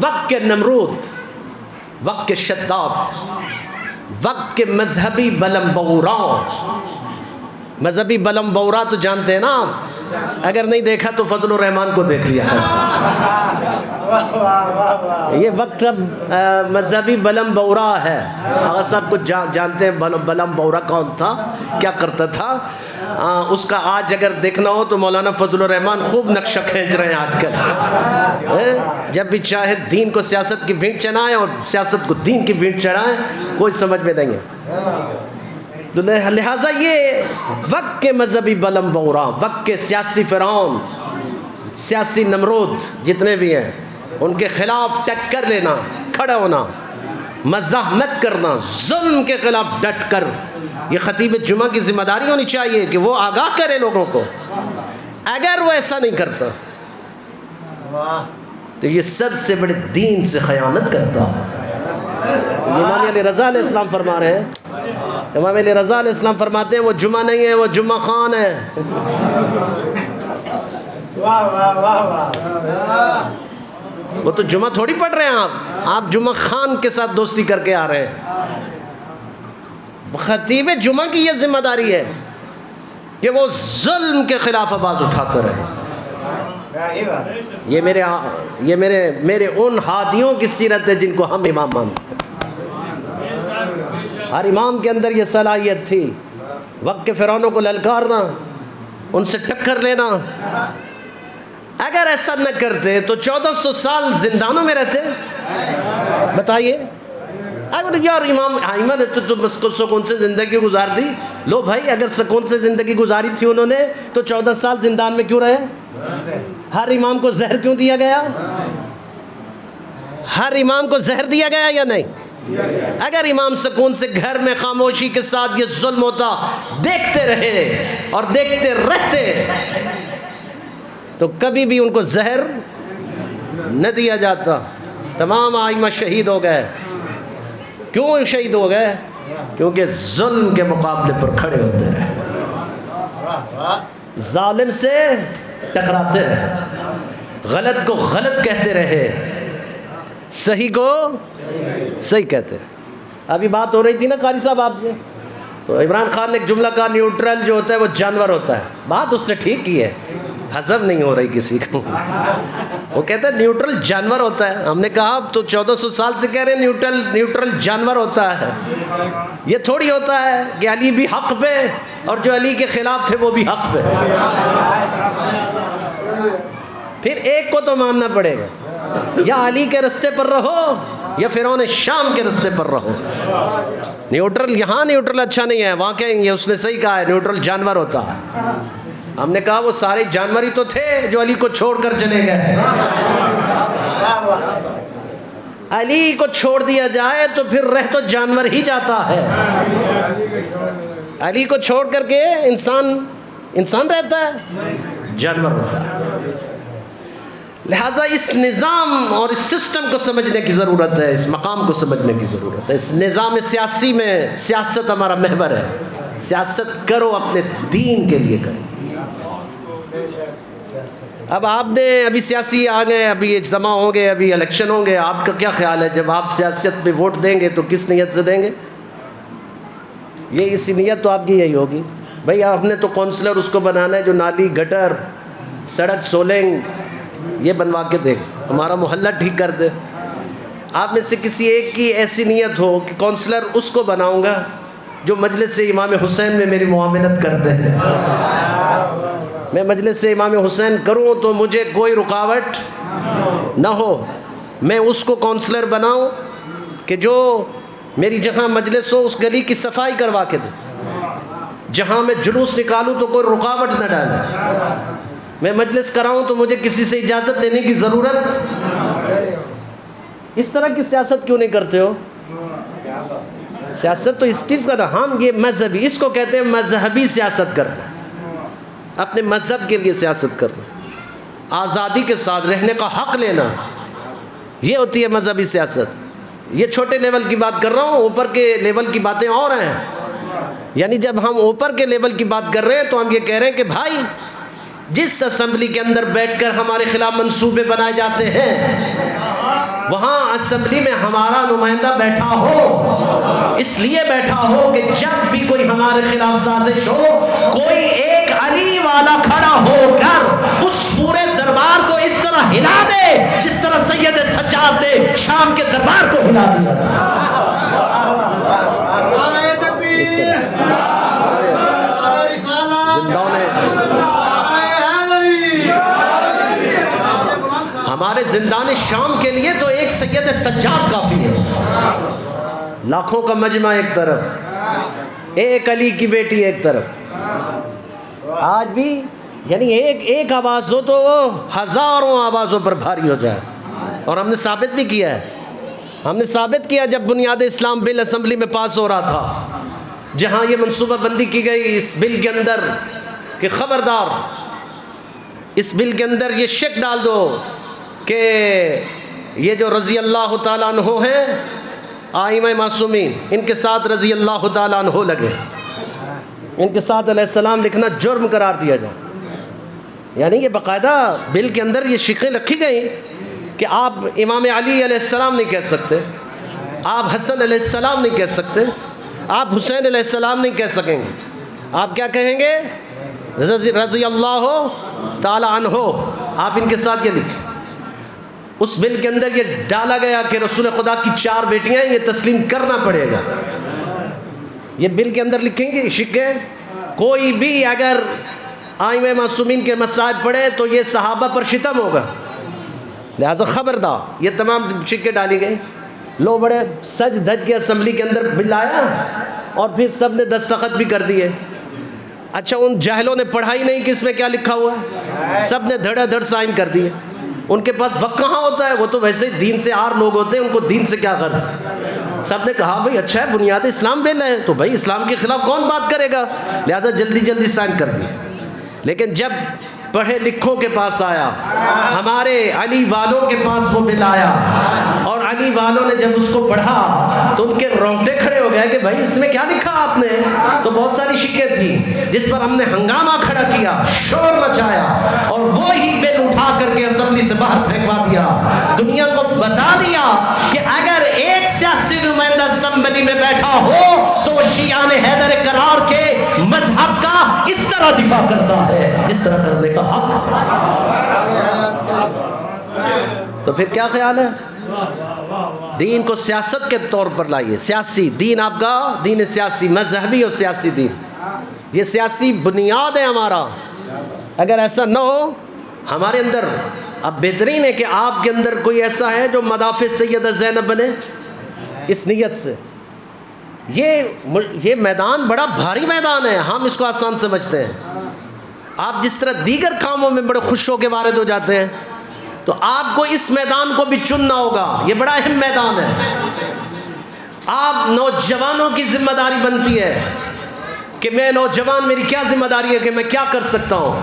وقت کے نمرود، وقت کے شداد، وقت کے مذہبی بلم بوراں. مذہبی بلم بورا تو جانتے ہیں نا آپ؟ اگر نہیں دیکھا تو فضل الرحمان کو دیکھ لیا. یہ وقت اب مذہبی بلم بورا ہے. آغا صاحب کو جانتے ہیں بلم بورا کون تھا، کیا کرتا تھا. اس کا آج اگر دیکھنا ہو تو مولانا فضل الرحمان خوب نقشہ کھینچ رہے ہیں آج کل. جب بھی چاہے دین کو سیاست کی بھینٹ چڑھائیں اور سیاست کو دین کی بھینٹ چڑھائیں، کوئی سمجھ میں نہیں ہے. لہٰذا یہ وقت کے مذہبی بلم بورا، وقت کے سیاسی فرعون، سیاسی نمرود جتنے بھی ہیں، ان کے خلاف ٹکر لینا، کھڑا ہونا، مزاحمت کرنا، ظلم کے خلاف ڈٹ کر، یہ خطیب جمعہ کی ذمہ داری ہونی چاہیے کہ وہ آگاہ کرے لوگوں کو. اگر وہ ایسا نہیں کرتا تو یہ سب سے بڑے دین سے خیانت کرتا. امام علی رضا علیہ السلام فرما رہے ہیں، امام علی رضا علیہ السلام فرماتے ہیں وہ جمعہ نہیں ہے، وہ جمعہ خان ہے. وہ تو جمعہ تھوڑی پڑھ رہے ہیں آپ جمعہ خان کے ساتھ دوستی کر کے آ رہے ہیں. خطیب جمعہ کی یہ ذمہ داری ہے کہ وہ ظلم کے خلاف آواز اٹھاتے رہے. یہ میرے ان ہادیوں کی سیرت ہے جن کو ہم امام مانتے ہیں. ہر امام کے اندر یہ صلاحیت تھی، وقت کے فرعونوں کو للکارنا، ان سے ٹکر لینا. اگر ایسا نہ کرتے تو 1400 سال زندانوں میں رہتے. بتائیے، اگر یار امام ائمہ نے تو سکون سے زندگی گزار دی. لو بھائی، اگر سکون سے زندگی گزاری تھی انہوں نے تو 14 سال زندان میں کیوں رہے؟ ہر امام کو زہر کیوں دیا گیا؟ ہر امام کو زہر دیا گیا یا نہیں؟ اگر امام سکون سے گھر میں خاموشی کے ساتھ یہ ظلم ہوتا، دیکھتے رہے اور دیکھتے رہتے، تو کبھی بھی ان کو زہر نہ دیا جاتا. تمام ائمہ شہید ہو گئے. کیوں شہید ہو گئے؟ کیونکہ ظلم کے مقابلے پر کھڑے ہوتے رہے، ظالم سے ٹکراتے رہے. غلط کو غلط کہتے رہے، صحیح کو صحیح کہتے رہے۔ ابھی بات ہو رہی تھی نا قاری صاحب آپ سے، تو عمران خان نے ایک جملہ کہا نیوٹرل جو ہوتا ہے وہ جانور ہوتا ہے۔ بات اس نے ٹھیک کی ہے، ہضم نہیں ہو رہی کسی کو۔ وہ کہتا ہے نیوٹرل جانور ہوتا ہے۔ ہم نے کہا اب تو 1400 سال سے کہہ رہے ہیں نیوٹرل جانور ہوتا ہے۔ یہ تھوڑی ہوتا ہے کہ علی بھی حق پہ اور جو علی کے خلاف تھے وہ بھی حق پہ۔ پھر ایک کو تو ماننا پڑے گا، یا علی کے رستے پر رہو یا فرعون شام کے رستے پر رہو۔ نیوٹرل یہاں نیوٹرل اچھا نہیں ہے، وہاں کہیں گے اس نے صحیح کہا ہے نیوٹرل جانور ہوتا ہے۔ ہم نے کہا وہ سارے جانور ہی تو تھے جو علی کو چھوڑ کر چلے گئے۔ علی کو چھوڑ دیا جائے تو پھر رہ تو جانور ہی جاتا ہے۔ علی کو چھوڑ کر کے انسان رہتا ہے، جانور ہوتا ہے۔ لہٰذا اس نظام اور اس سسٹم کو سمجھنے کی ضرورت ہے، اس مقام کو سمجھنے کی ضرورت ہے۔ اس نظام سیاسی میں سیاست ہمارا محور ہے۔ سیاست کرو اپنے دین کے لیے کرو۔ اب آپ نے ابھی سیاسی آ گئے، ابھی اجتماع ہوں گے، ابھی الیکشن ہوں گے، آپ کا کیا خیال ہے جب آپ سیاست پہ ووٹ دیں گے تو کس نیت سے دیں گے؟ یہ اسی نیت تو آپ کی یہی ہوگی، بھئی آپ نے تو کونسلر اس کو بنانا ہے جو نالی گٹر سڑک سولنگ یہ بنوا کے دے، ہمارا محلہ ٹھیک کر دے۔ آپ میں سے کسی ایک کی ایسی نیت ہو کہ کونسلر اس کو بناؤں گا جو مجلس امام حسین میں میری معاونت کرتے ہیں، میں مجلس امام حسین کروں تو مجھے کوئی رکاوٹ نہ ہو، میں اس کو کونسلر بناؤں کہ جو میری جہاں مجلس ہو اس گلی کی صفائی کروا کے دے، جہاں میں جلوس نکالوں تو کوئی رکاوٹ نہ ڈالے، میں مجلس کراؤں تو مجھے کسی سے اجازت لینے کی ضرورت۔ اس طرح کی سیاست کیوں نہیں کرتے ہو؟ سیاست تو اس چیز کا تھا، ہم یہ مذہبی، اس کو کہتے ہیں مذہبی سیاست کرنا، اپنے مذہب کے لیے سیاست کرنا، آزادی کے ساتھ رہنے کا حق لینا، یہ ہوتی ہے مذہبی سیاست۔ یہ چھوٹے لیول کی بات کر رہا ہوں، اوپر کے لیول کی باتیں اور ہیں۔ یعنی جب ہم اوپر کے لیول کی بات کر رہے ہیں تو ہم یہ کہہ رہے ہیں کہ بھائی جس اسمبلی کے اندر بیٹھ کر ہمارے خلاف منصوبے بنائے جاتے ہیں وہاں اسمبلی میں ہمارا نمائندہ بیٹھا ہو، اس لیے بیٹھا ہو کہ جب بھی کوئی ہمارے خلاف سازش ہو، کوئی ایک علی والا کھڑا ہو کر اس پورے دربار کو اس طرح ہلا دے جس طرح سید سجاد نے شام کے دربار کو ہلا دیا تھا۔ ہمارے زندان شام کے لیے تو ایک سید سجاد کافی ہے، لاکھوں کا مجمع ایک طرف، ایک علی کی بیٹی ایک طرف۔ آج بھی یعنی ایک آواز ہو تو ہزاروں آوازوں پر بھاری ہو جائے، اور ہم نے ثابت بھی کیا ہے۔ ہم نے ثابت کیا جب بنیاد اسلام بل اسمبلی میں پاس ہو رہا تھا، جہاں یہ منصوبہ بندی کی گئی اس بل کے اندر کہ خبردار اس بل کے اندر یہ شک ڈال دو کہ یہ جو رضی اللہ تعالیٰ عنہ ہیں آئمہ معصومین، ان کے ساتھ رضی اللہ تعالیٰ عنہ لگے، ان کے ساتھ علیہ السلام لکھنا جرم قرار دیا جائے۔ یعنی یہ باقاعدہ بل کے اندر یہ شقیں رکھی گئیں کہ آپ امام علی علیہ السلام نہیں کہہ سکتے، آپ حسن علیہ السلام نہیں کہہ سکتے، آپ حسین علیہ السلام نہیں کہہ سکیں گے، آپ کیا کہیں گے؟ رضی اللہ تعالیٰ عنہ۔ آپ ان کے ساتھ یہ لکھیں۔ اس بل کے اندر یہ ڈالا گیا کہ رسول خدا کی 4 بیٹیاں ہیں، یہ تسلیم کرنا پڑے گا۔ یہ بل کے اندر لکھیں گے شکیں، کوئی بھی اگر آئمہ معصومین کے مصائب پڑھے تو یہ صحابہ پر شتم ہوگا، لہذا خبردار۔ یہ تمام شکیں ڈالی گئی، لو بڑے سج دھج کے اسمبلی کے اندر بل آیا اور پھر سب نے دستخط بھی کر دیے۔ اچھا ان جاہلوں نے پڑھا ہی نہیں کہ اس میں کیا لکھا ہوا ہے، سب نے دھڑا دھڑ سائن کر دیے۔ ان کے پاس وقت کہاں ہوتا ہے، وہ تو ویسے ہی دین سے آر لوگ ہوتے ہیں، ان کو دین سے کیا غرض۔ سب نے کہا بھائی اچھا ہے بنیاد اسلام بل ہے تو بھائی اسلام کے خلاف کون بات کرے گا، لہذا جلدی جلدی سائن کر دی۔ لیکن جب پڑھے لکھوں کے پاس آیا، ہمارے علی والوں کے پاس وہ بل آیا اور علی والوں نے جب اس کو پڑھا تو ان کے رونگٹے کھڑے ہو ہو گئے کہ بھائی اس میں کیا لکھا آپ نے؟ تو بہت ساری شکیں تھی جس پر ہم نے ہنگامہ کھڑا کیا، شور مچایا، اور وہی بل اٹھا کر کے اسمبلی سے باہر پھینکوا دیا، دنیا کو بتا دیا کہ اگر ایک سیاسی نمائندہ اسمبلی میں بیٹھا ہو تو وہ شیعان حیدر کرار کے مذہب کا اس طرح دفاع کرتا ہے جس طرح کرنے کا حق ہے۔ تو پھر کیا خیال ہے؟ دین کو سیاست کے طور پر لائیے، سیاسی دین، آپ کا دین سیاسی، مذہبی اور سیاسی دین، یہ سیاسی بنیاد ہے ہمارا۔ اگر ایسا نہ ہو ہمارے اندر، اب بہترین ہے کہ آپ کے اندر کوئی ایسا ہے جو مدافع سیدہ زینب بنے اس نیت سے۔ یہ میدان بڑا بھاری میدان ہے، ہم اس کو آسان سمجھتے ہیں۔ آپ جس طرح دیگر کاموں میں بڑے خوش ہو کے وارد ہو جاتے ہیں، تو آپ کو اس میدان کو بھی چننا ہوگا، یہ بڑا اہم میدان ہے۔ آپ نوجوانوں کی ذمہ داری بنتی ہے کہ میں نوجوان، میری کیا ذمہ داری ہے کہ میں کیا کر سکتا ہوں۔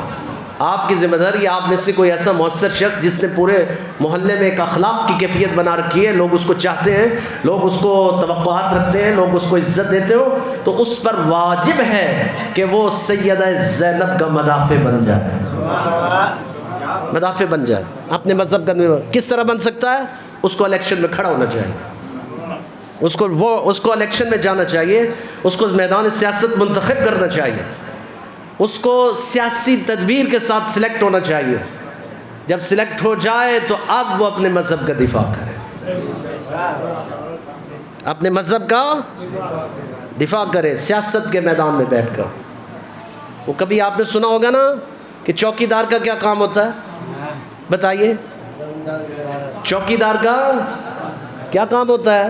آپ کی ذمہ داری، آپ میں سے کوئی ایسا مؤثر شخص جس نے پورے محلے میں ایک اخلاق کی کیفیت بنا رکھی ہے، لوگ اس کو چاہتے ہیں، لوگ اس کو توقعات رکھتے ہیں، لوگ اس کو عزت دیتے ہو، تو اس پر واجب ہے کہ وہ سیدہ زینب کا مدافع بن جائے، مدافع بن جائے اپنے مذہب کا۔ کس طرح بن سکتا ہے؟ اس کو الیکشن میں کھڑا ہونا چاہیے، اس کو الیکشن میں جانا چاہیے، اس کو میدان سیاست منتخب کرنا چاہیے، اس کو سیاسی تدبیر کے ساتھ سلیکٹ ہونا چاہیے۔ جب سلیکٹ ہو جائے تو اب وہ اپنے مذہب کا دفاع کرے، اپنے مذہب کا دفاع کرے سیاست کے میدان میں بیٹھ کر۔ وہ کبھی آپ نے سنا ہوگا نا کہ چوکی دار کا کیا کام ہوتا ہے؟ بتائیے، چوکی دار کا کیا کام ہوتا ہے؟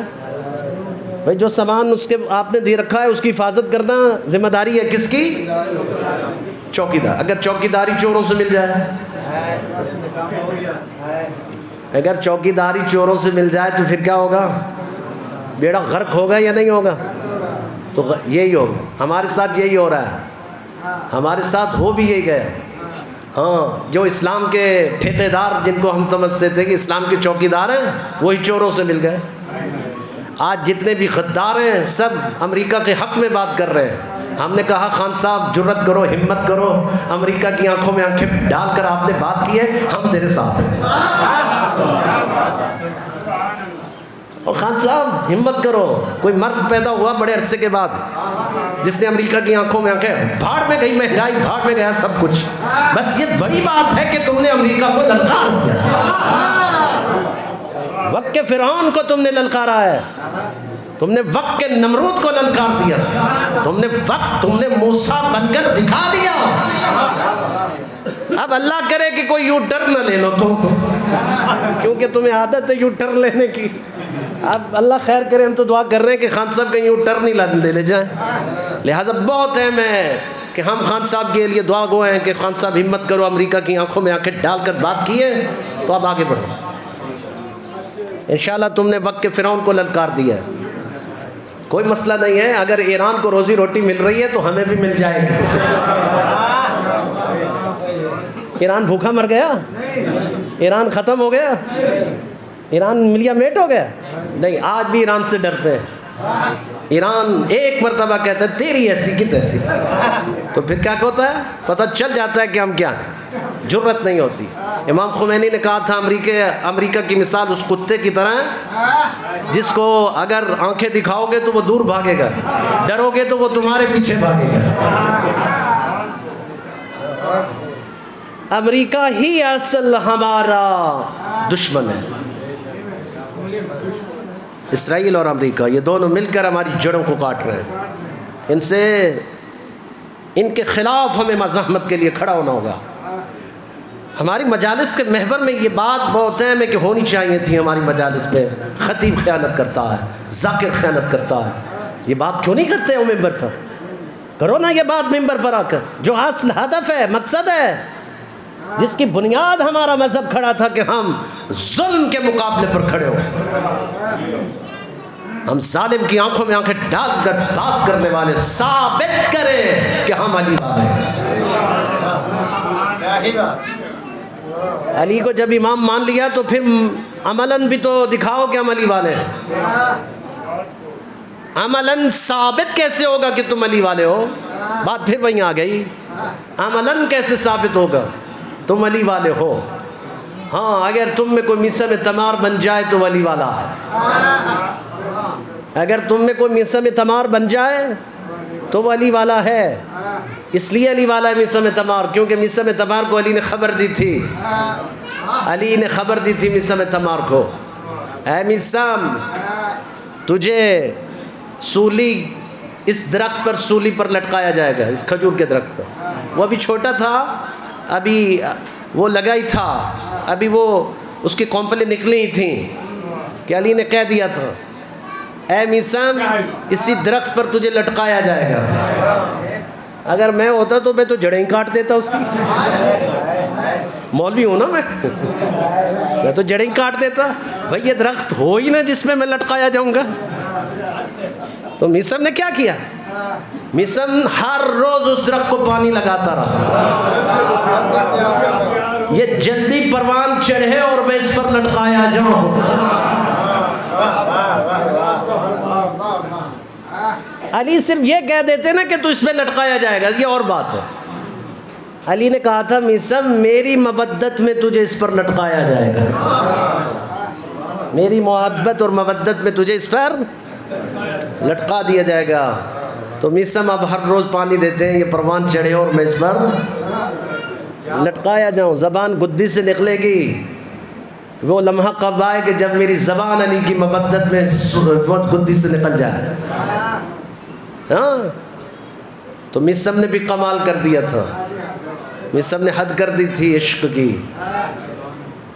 بھائی جو سامان اس کے آپ نے دے رکھا ہے اس کی حفاظت کرنا ذمہ داری ہے کس کی؟ چوکی دار۔ اگر چوکی داری چوروں سے مل جائے، اگر چوکی داری چوروں سے مل جائے تو پھر کیا ہوگا؟ بیڑا غرق ہوگا یا نہیں ہوگا؟ تو یہی ہوگا، ہمارے ساتھ یہی ہو رہا ہے، ہمارے ساتھ ہو بھی یہی گئے۔ ہاں، جو اسلام کے ٹھیکے دار جن کو ہم سمجھتے تھے کہ اسلام کے چوکی دار ہیں، وہی چوروں سے مل گئے۔ آج جتنے بھی غدار ہیں سب امریکہ کے حق میں بات کر رہے ہیں۔ ہم نے کہا خان صاحب جرت کرو، ہمت کرو، امریکہ کی آنکھوں میں آنکھیں ڈال کر آپ نے بات کی ہے، ہم تیرے ساتھ ہیں۔ اور خان صاحب ہمت کرو، کوئی مرد پیدا ہوا بڑے عرصے کے بعد جس نے امریکہ کی آنکھوں میں آنکھیں، بھاڑ میں گئی مہنگائی، بھاڑ میں گیا سب کچھ، بس یہ بڑی بات ہے کہ تم نے امریکہ کو للکار دیا۔ وقت کے فرعون کو تم نے للکارا ہے، تم نے وقت کے نمرود کو للکار دیا، تم نے موسیٰ بن کر دکھا دیا۔ اب اللہ کرے کہ کوئی یو ٹرن نہ لے لو تم، کیونکہ تمہیں عادت ہے یو ٹرن لینے کی۔ اب اللہ خیر کرے، ہم تو دعا کر رہے ہیں کہ خان صاحب کہیں یو ٹرن نہیں لے جائیں۔ لہٰذا بہت اہم ہے کہ ہم خان صاحب کے لیے دعا گو ہیں کہ خان صاحب ہمت کرو، امریکہ کی آنکھوں میں آنکھیں ڈال کر بات کی ہے تو اب آگے بڑھو۔ انشاءاللہ تم نے وقت کے فرعون کو للکار دیا ہے، کوئی مسئلہ نہیں ہے، اگر ایران کو روزی روٹی مل رہی ہے تو ہمیں بھی مل جائے گی۔ ایران بھوکا مر گیا؟ ایران ختم ہو گیا؟ ایران ملیا میٹ ہو گیا؟ نہیں، آج بھی ایران سے ڈرتے ہیں۔ ایران ایک مرتبہ کہتا ہے تیری ایسی کی تیسی، تو پھر کیا ہوتا ہے؟ پتہ چل جاتا ہے کہ ہم کیا ہیں، جرت نہیں ہوتی۔ امام خمینی نے کہا تھا امریکہ کی مثال اس کتے کی طرح ہے جس کو اگر آنکھیں دکھاؤ گے تو وہ دور بھاگے گا، ڈرو گے تو وہ تمہارے پیچھے بھاگے گا۔ امریکہ ہی اصل ہمارا دشمن ہے۔ اسرائیل اور امریکہ یہ دونوں مل کر ہماری جڑوں کو کاٹ رہے ہیں، ان کے خلاف ہمیں مزاحمت کے لیے کھڑا ہونا ہوگا۔ ہماری مجالس کے محور میں یہ بات بہت اہم ہے کہ ہونی چاہیے تھی ہماری مجالس میں۔ خطیب خیانت کرتا ہے، ذاکر خیانت کرتا ہے، یہ بات کیوں نہیں کرتے ہو ممبر پر؟ کرو نا یہ بات ممبر پر آ کر، جو اصل ہدف ہے، مقصد ہے، جس کی بنیاد ہمارا مذہب کھڑا تھا کہ ہم ظلم کے مقابلے پر کھڑے ہو، ہم ظالم کی آنکھوں میں آنکھیں ڈال کر بات کرنے والے، ثابت کریں کہ ہم علی والے ہیں۔ علی کو جب امام مان لیا تو پھر عملاً بھی تو دکھاؤ کہ ہم علی والے ہیں۔ عملاً ثابت کیسے ہوگا کہ تم علی والے ہو؟ بات پھر وہیں آ گئی، عملاً کیسے ثابت ہوگا تم علی والے ہو؟ ہاں اگر تم میں کوئی میثم تمار بن جائے تو وہ علی والا ہے، اگر تم میں کوئی میثم تمار بن جائے تو وہ علی والا ہے۔ اس لیے علی والا ہے میثم تمار، کیونکہ میثم تمار کو علی نے خبر دی تھی، علی نے خبر دی تھی میثم تمار کو، اے میثم تجھے سولی، اس درخت پر سولی پر لٹکایا جائے گا، اس کھجور کے درخت پر۔ وہ ابھی چھوٹا تھا، ابھی وہ لگا ہی تھا، ابھی وہ اس کی کونپلیں نکلی ہی تھیں کہ علی نے کہہ دیا تھا اے میثم اسی درخت پر تجھے لٹکایا جائے گا۔ اگر میں ہوتا تو میں تو جڑیں ہی کاٹ دیتا اس کی، مولوی ہوں نا میں تو جڑیں ہی کاٹ دیتا، بھئی یہ درخت ہو ہی نا جس میں لٹکایا جاؤں گا۔ تو میثم نے کیا کیا؟ میثم ہر روز اس درخت کو پانی لگاتا رہا، یہ جلدی پروان چڑھے اور میں اس پر لٹکایا جاؤں۔ علی صرف یہ کہہ دیتے نا کہ تو اس پہ لٹکایا جائے گا، یہ اور بات ہے۔ علی نے کہا تھا میثم میری مودت میں تجھے اس پر لٹکایا جائے گا، میری محبت اور مودت میں تجھے اس پر لٹکا دیا جائے گا۔ تو میثم اب ہر روز پانی دیتے ہیں، یہ پروان چڑھے اور میں اس پر لٹکایا جاؤں۔ زبان گدی سے نکلے گی، وہ لمحہ کب آئے کہ جب میری زبان علی کی مودت میں گدی سے نکل جائے۔ ہاں تو میثم نے بھی کمال کر دیا تھا، میثم نے حد کر دی تھی عشق کی۔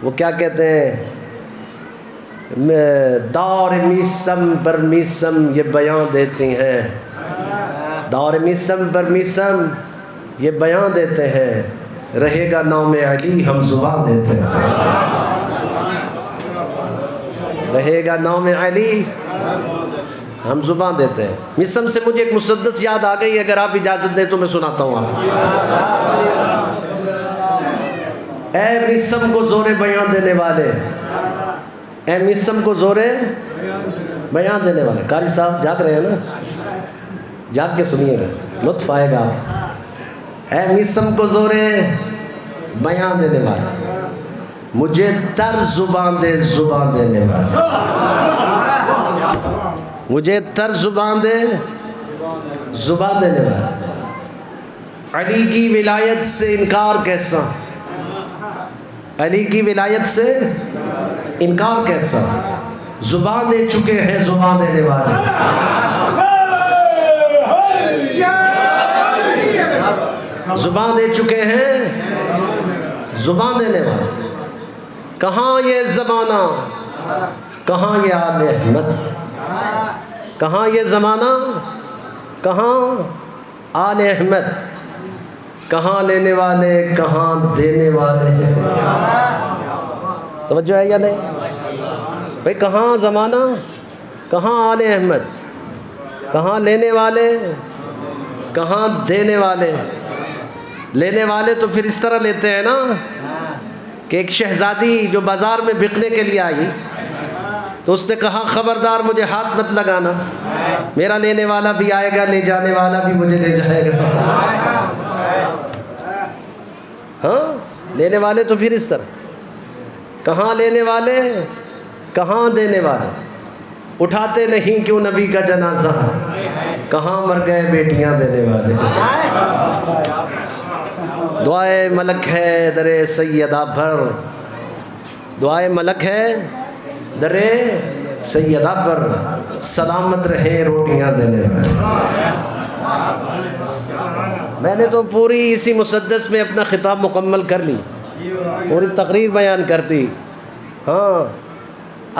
وہ کیا کہتے ہیں، دور میثم پر میثم یہ بیان دیتی ہیں، دور میثم پر میثم یہ بیان دیتے ہیں، رہے گا نام علی ہم زبان دیتے ہیں، رہے گا نام علی ہم زبان دیتے ہیں۔ میثم سے مجھے ایک مسدس یاد آ گئی، اگر آپ اجازت دیں تو میں سناتا ہوں آپ۔ اے میثم کو زور بیان دینے والے، اے میثم کو زور بیان دینے والے، قاری صاحب جاگ رہے ہیں نا، جاگ کے سنیے گا، لطف آئے گا۔ اے میثم کو زور بیان دینے والے، مجھے تر زبان دے زبان دینے والے، مجھے تر زبان دے زبان دینے والے۔ علی کی ولایت سے انکار کیسا، علی کی ولایت سے انکار کیسا، زبان دے چکے ہیں زبان دینے والے، زبان دے چکے ہیں زبان دینے والے۔ کہاں یہ زمانہ، کہاں یہ آل احمد، کہاں یہ زمانہ، کہاں آل احمد، کہاں لینے والے کہاں دینے والے ہیں۔ توجہ ہے یا نہیں بھئی؟ کہاں زمانہ، کہاں آل احمد، کہاں لینے والے کہاں دینے والے۔ لینے والے تو پھر اس طرح لیتے ہیں نا کہ ایک شہزادی جو بازار میں بکنے کے لیے آئی تو اس نے کہا خبردار مجھے ہاتھ مت لگانا، میرا لینے والا بھی آئے گا، لے جانے والا بھی مجھے لے جائے گا۔ ہاں لینے والے تو پھر اس طرح، کہاں لینے والے کہاں دینے والے۔ اٹھاتے نہیں کیوں نبی کا جنازہ، کہاں مر گئے بیٹیاں دینے والے۔ دعائے ملک ہے در سیدہ پر، دعائے ملک ہے در سیدہ پر، سلامت رہے روٹیاں دینے والے۔ میں نے تو پوری اسی مسدس میں اپنا خطاب مکمل کر لی، پوری تقریر بیان کر دی۔ ہاں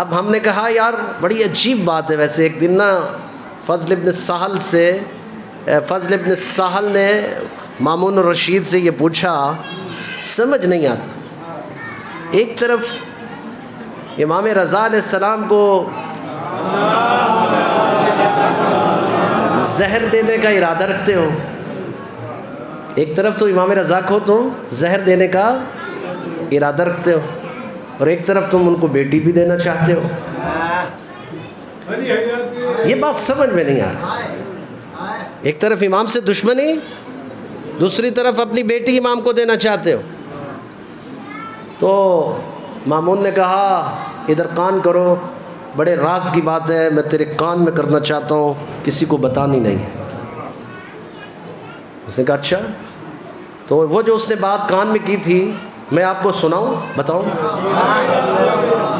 اب ہم نے کہا یار بڑی عجیب بات ہے ویسے، ایک دن نا فضل ابن سہل نے مامون الرشید سے یہ پوچھا، سمجھ نہیں آتا، ایک طرف امام رضا علیہ السلام کو زہر دینے کا ارادہ رکھتے ہو، ایک طرف تو امام رضا کو تم زہر دینے کا ارادہ رکھتے ہو، اور ایک طرف تم ان کو بیٹی بھی دینا چاہتے ہو۔ یہ بات سمجھ میں نہیں آ رہی. ایک طرف امام سے دشمنی، دوسری طرف اپنی بیٹی امام کو دینا چاہتے ہو. تو مامون نے کہا ادھر کان کرو، بڑے راز کی بات ہے، میں تیرے کان میں کرنا چاہتا ہوں، کسی کو بتانی نہیں ہے. اس نے کہا اچھا. تو وہ جو اس نے بات کان میں کی تھی میں آپ کو سناؤں، بتاؤں؟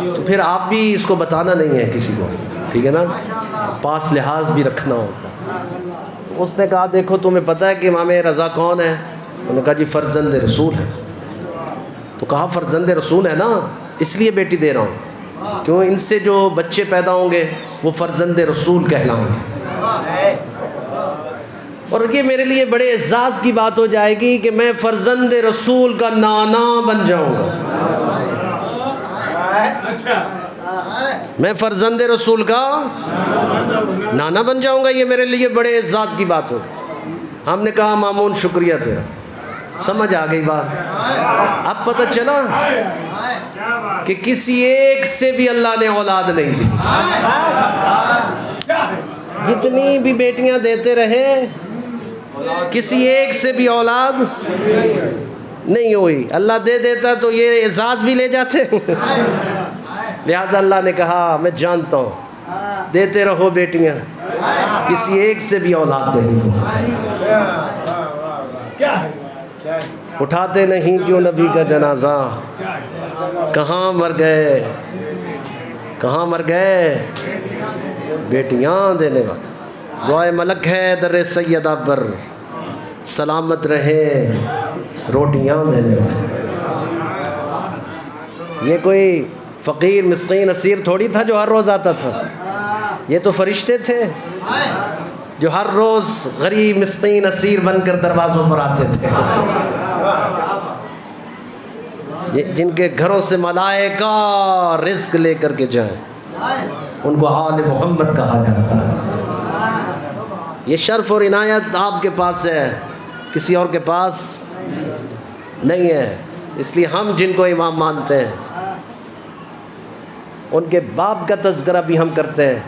تو پھر آپ بھی اس کو بتانا نہیں ہے کسی کو، ٹھیک ہے نا، پاس لحاظ بھی رکھنا ہوتا. اس نے کہا دیکھو تمہیں پتہ ہے کہ امام رضا کون ہے؟ انہوں نے کہا جی فرزند رسول ہے. تو کہا فرزند رسول ہے نا، اس لیے بیٹی دے رہا ہوں کیوں ان سے جو بچے پیدا ہوں گے وہ فرزند رسول کہلائیں گے، اور یہ میرے لیے بڑے اعزاز کی بات ہو جائے گی کہ میں فرزند رسول کا نانا بن جاؤں گا. میں فرزند رسول کا نانا بن جاؤں گا، یہ میرے لیے بڑے اعزاز کی بات ہوگی. ہم نے کہا مامون شکریہ تیرا، سمجھ آ گئی بات. اب پتہ چلا کہ کسی ایک سے بھی اللہ نے اولاد نہیں دی. جتنی بھی بیٹیاں دیتے رہے کسی ایک سے بھی اولاد نہیں ہوئی. اللہ دے دیتا تو یہ اعزاز بھی لے جاتے. لہذا اللہ نے کہا میں جانتا ہوں دیتے رہو بیٹیاں، کسی ایک سے بھی اولاد نہیں. اٹھاتے نہیں کیوں نبی کا جنازہ، کہاں مر گئے، کہاں مر گئے بیٹیاں دینے والے. دعائے ملک ہے در سیدہ پر، سلامت رہے روٹیاں دینے والے. یہ کوئی فقیر مسکین اسیر تھوڑی تھا جو ہر روز آتا تھا، یہ تو فرشتے تھے جو ہر روز غریب مسکین اسیر بن کر دروازوں پر آتے تھے، جن کے گھروں سے ملائکہ رزق لے کر کے جائیں، ان کو آل محمد کہا جاتا ہے. یہ شرف اور عنایت آپ کے پاس ہے، کسی اور کے پاس نہیں ہے. اس لیے ہم جن کو امام مانتے ہیں ان کے باپ کا تذکرہ بھی ہم کرتے ہیں،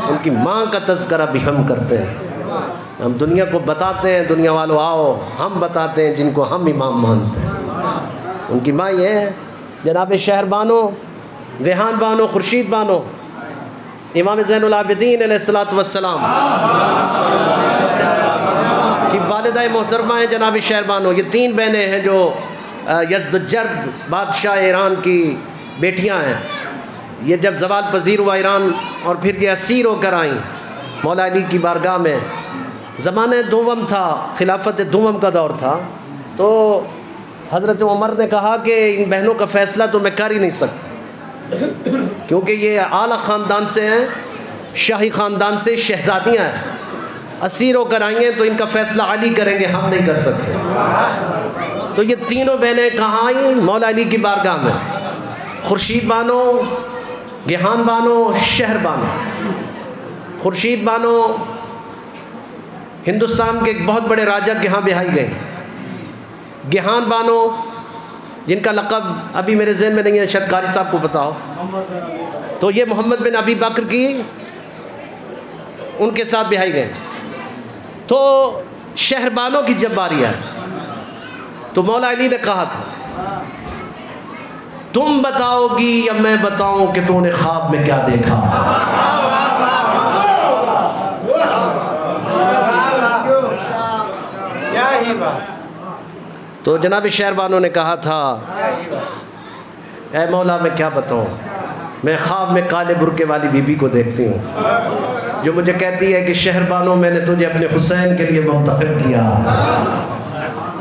ان کی ماں کا تذکرہ بھی ہم کرتے ہیں. ہم دنیا کو بتاتے ہیں دنیا والوں آؤ، ہم بتاتے ہیں جن کو ہم امام مانتے ہیں. ان کی ماں یہ ہے جناب شہر بانو، ریحان بانو، خورشید بانو، امام زین العابدین علیہ الصلوۃ والسلام کی والدہ محترمہ ہیں جناب شہر بانو. یہ 3 بہنیں ہیں جو یزدجرد بادشاہ ایران کی بیٹیاں ہیں. یہ جب زوال پذیر ہوا ایران اور پھر یہ اسیر ہو کر آئیں مولا علی کی بارگاہ میں، زمانہ دوم تھا، خلافت دوم کا دور تھا. تو حضرت عمر نے کہا کہ ان بہنوں کا فیصلہ تو میں کر ہی نہیں سکتا کیونکہ یہ اعلیٰ خاندان سے ہیں، شاہی خاندان سے شہزادیاں ہیں، اسیر ہو کر آئیں گے تو ان کا فیصلہ علی کریں گے، ہم نہیں کر سکتے. تو یہ تینوں بہنیں کہاں آئیں؟ مولا علی کی بارگاہ میں. خورشید بانو، گیہان بانو، شہر بانو. خورشید بانو ہندوستان کے ایک بہت بڑے راجہ کے ہاں بیاہی گئیں. گیہان بانو جن کا لقب ابھی میرے ذہن میں نہیں ہے، شاید قاری صاحب کو پتا ہو، تو یہ محمد بن ابی بکر کی ان کے ساتھ بیاہی گئے. تو شہر بانو کی جب باری ہے تو مولا علی نے کہا تھا تم بتاؤ گی یا میں بتاؤں کہ تو نے خواب میں کیا دیکھا. تو جناب شہر بانو نے کہا تھا اے مولا میں کیا بتاؤں، میں خواب میں کالے برقعے والی بی بی کو دیکھتی ہوں جو مجھے کہتی ہے کہ شہر بانو میں نے تجھے اپنے حسین کے لیے منتخب کیا،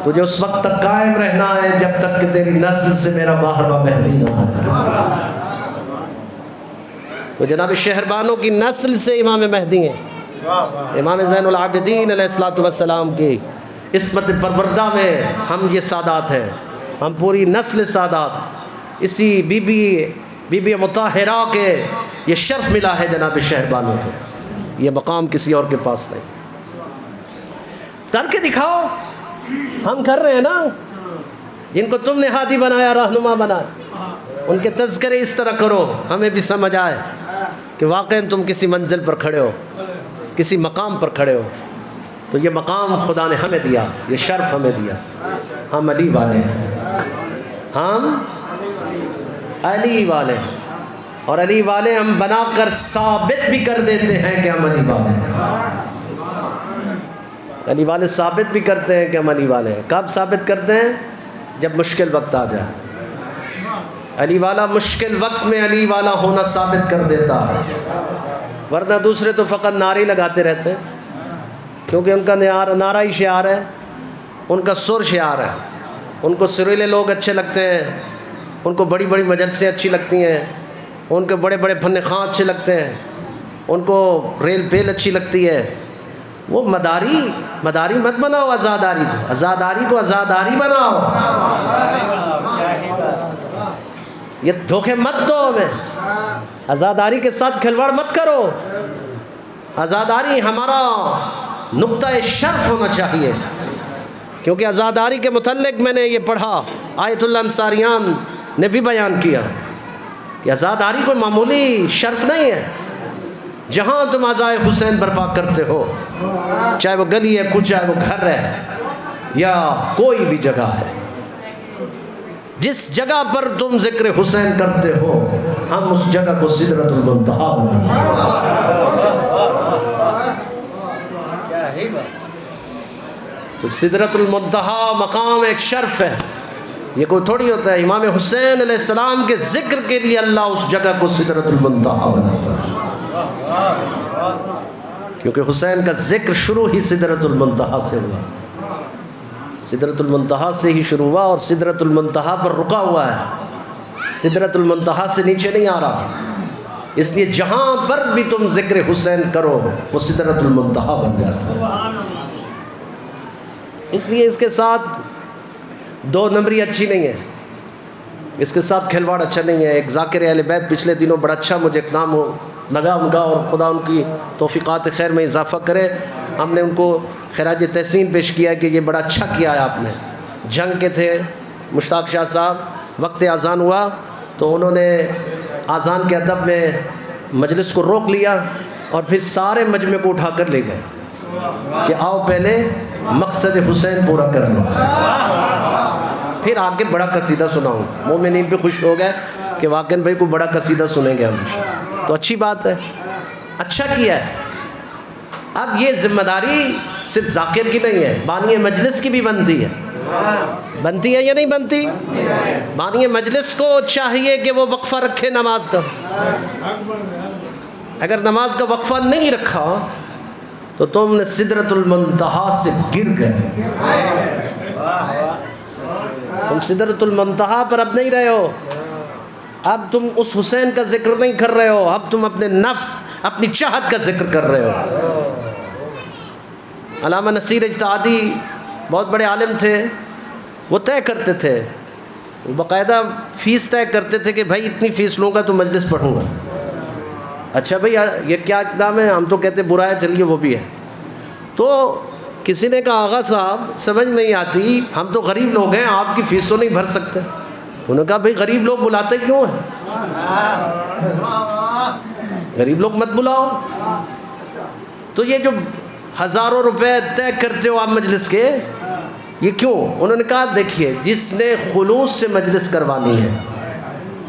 تجھے اس وقت تک قائم رہنا ہے جب تک کہ تیری نسل سے میرا باہرواں مہدی نہ آ جائے. تو جناب شہر بانو کی نسل سے امام مہدی ہیں، امام زین العابدین علیہ الصلوۃ والسلام کی عصمت پروردہ میں ہم یہ سادات ہیں، ہم پوری نسل سادات اسی بی بی مطہرہ کے یہ شرف ملا ہے جناب شہر بانو کو. یہ مقام کسی اور کے پاس نہیں. کر کے دکھاؤ، ہم کر رہے ہیں نا. جن کو تم نے ہادی بنایا، رہنما بنایا، ان کے تذکرے اس طرح کرو ہمیں بھی سمجھ آئے. کہ واقعاً تم کسی منزل پر کھڑے ہو، کسی مقام پر کھڑے ہو، تو یہ مقام خدا نے ہمیں دیا، یہ شرف ہمیں دیا. ہم علی والے ہیں، ہم علی والے ہیں، اور علی والے ہم بنا کر ثابت بھی کر دیتے ہیں کہ ہم علی والے ہیں. علی والے ثابت بھی کرتے ہیں کہ ہم علی والے ہیں. کب ثابت کرتے ہیں؟ جب مشکل وقت آ جائے. علی والا مشکل وقت میں علی والا ہونا ثابت کر دیتا ہے، ورنہ دوسرے تو فقط نعرے لگاتے رہتے ہیں، کیونکہ ان کا نعرہ ہی شعار ہے، ان کا سر شعار ہے. ان کو سریلے لوگ اچھے لگتے ہیں، ان کو بڑی بڑی مجلسیں اچھی لگتی ہیں، ان کے بڑے بڑے فن خواں اچھے لگتے ہیں، ان کو ریل پیل اچھی لگتی ہے. وہ مداری مت بناؤ آزاداری کو آزاداری بناؤ. یہ دھوکے مت دو ہمیں، آزاداری کے ساتھ کھلواڑ مت کرو. آزاداری ہمارا نقطۂ شرف ہونا چاہیے، کیونکہ آزاداری کے متعلق میں نے یہ پڑھا، آیت اللہ انصاریان نے بھی بیان کیا کہ آزاداری کوئی معمولی شرف نہیں ہے. جہاں تم عزائے حسین برپا کرتے ہو، چاہے وہ گلی ہے، کوچہ ہے، وہ گھر ہے، یا کوئی بھی جگہ ہے، جس جگہ پر تم ذکر حسین کرتے ہو، ہم اس جگہ کو سدرۃ المنتہا بناتے ہیں. تو سدرۃ المنتہا مقام ایک شرف ہے، یہ کوئی تھوڑی ہوتا ہے. امام حسین علیہ السلام کے ذکر کے لیے اللہ اس جگہ کو سدرۃ المنتہا بناتا ہے، کیونکہ حسین کا ذکر شروع ہی سدرۃ المنتہا سے ہوا. سدرۃ المنتہا سے ہی شروع ہوا اور سدرۃ المنتہا پر رکا ہوا ہے، سدرۃ المنتہا سے نیچے نہیں آ رہا. اس لیے جہاں پر بھی تم ذکر حسین کرو وہ سدرۃ المنتہا بن جاتا ہے. اس لیے اس کے ساتھ دو نمبری اچھی نہیں ہے، اس کے ساتھ کھلواڑ اچھا نہیں ہے. ایک ذاکر اہل بیت پچھلے دنوں بڑا اچھا مجھے ایک نام لگا ان کا، اور خدا ان کی توفیقات خیر میں اضافہ کرے. ہم نے ان کو خراج تحسین پیش کیا کہ یہ بڑا اچھا کیا ہے آپ نے. جنگ کے تھے مشتاق شاہ صاحب، وقت اذان ہوا تو انہوں نے اذان کے ادب میں مجلس کو روک لیا اور پھر سارے مجمع کو اٹھا کر لے گئے کہ آؤ پہلے مقصد حسین پورا کر لو، پھر آگے بڑا قصیدہ سناؤں. مومنین پہ خوش ہو گئے کہ واقعاً بھائی کو بڑا قصیدہ سنیں گے ہم. تو اچھی بات ہے، اچھا کیا ہے. اب یہ ذمہ داری صرف ذاکر کی نہیں ہے، بانی مجلس کی بھی بنتی ہے. بنتی ہے یا نہیں بنتی؟ بانی مجلس کو چاہیے کہ وہ وقفہ رکھے نماز کا. اگر نماز کا وقفہ نہیں رکھا تو تم نے سدرۃ المنتہا سے گر گئے. تم سدرۃ المنتہا پر اب نہیں رہے ہو، اب تم اس حسین کا ذکر نہیں کر رہے ہو، اب تم اپنے نفس، اپنی چاہت کا ذکر کر رہے ہو. علامہ نصیر اجتہادی بہت بڑے عالم تھے، وہ طے کرتے تھے، باقاعدہ فیس طے کرتے تھے کہ بھائی اتنی فیس لوں گا تو مجلس پڑھوں گا. اچھا بھائی یہ کیا اقدام ہے؟ ہم تو کہتے برا ہے، چلیے وہ بھی ہے. تو کسی نے کہا آغا صاحب سمجھ نہیں آتی، ہم تو غریب لوگ ہیں، آپ کی فیس تو نہیں بھر سکتے. انہوں نے کہا بھائی غریب لوگ بلاتے کیوں ہیں؟ غریب لوگ مت بلاؤ. تو یہ جو ہزاروں روپے طے کرتے ہو آپ مجلس کے، یہ کیوں؟ انہوں نے کہا دیکھیے جس نے خلوص سے مجلس کروانی ہے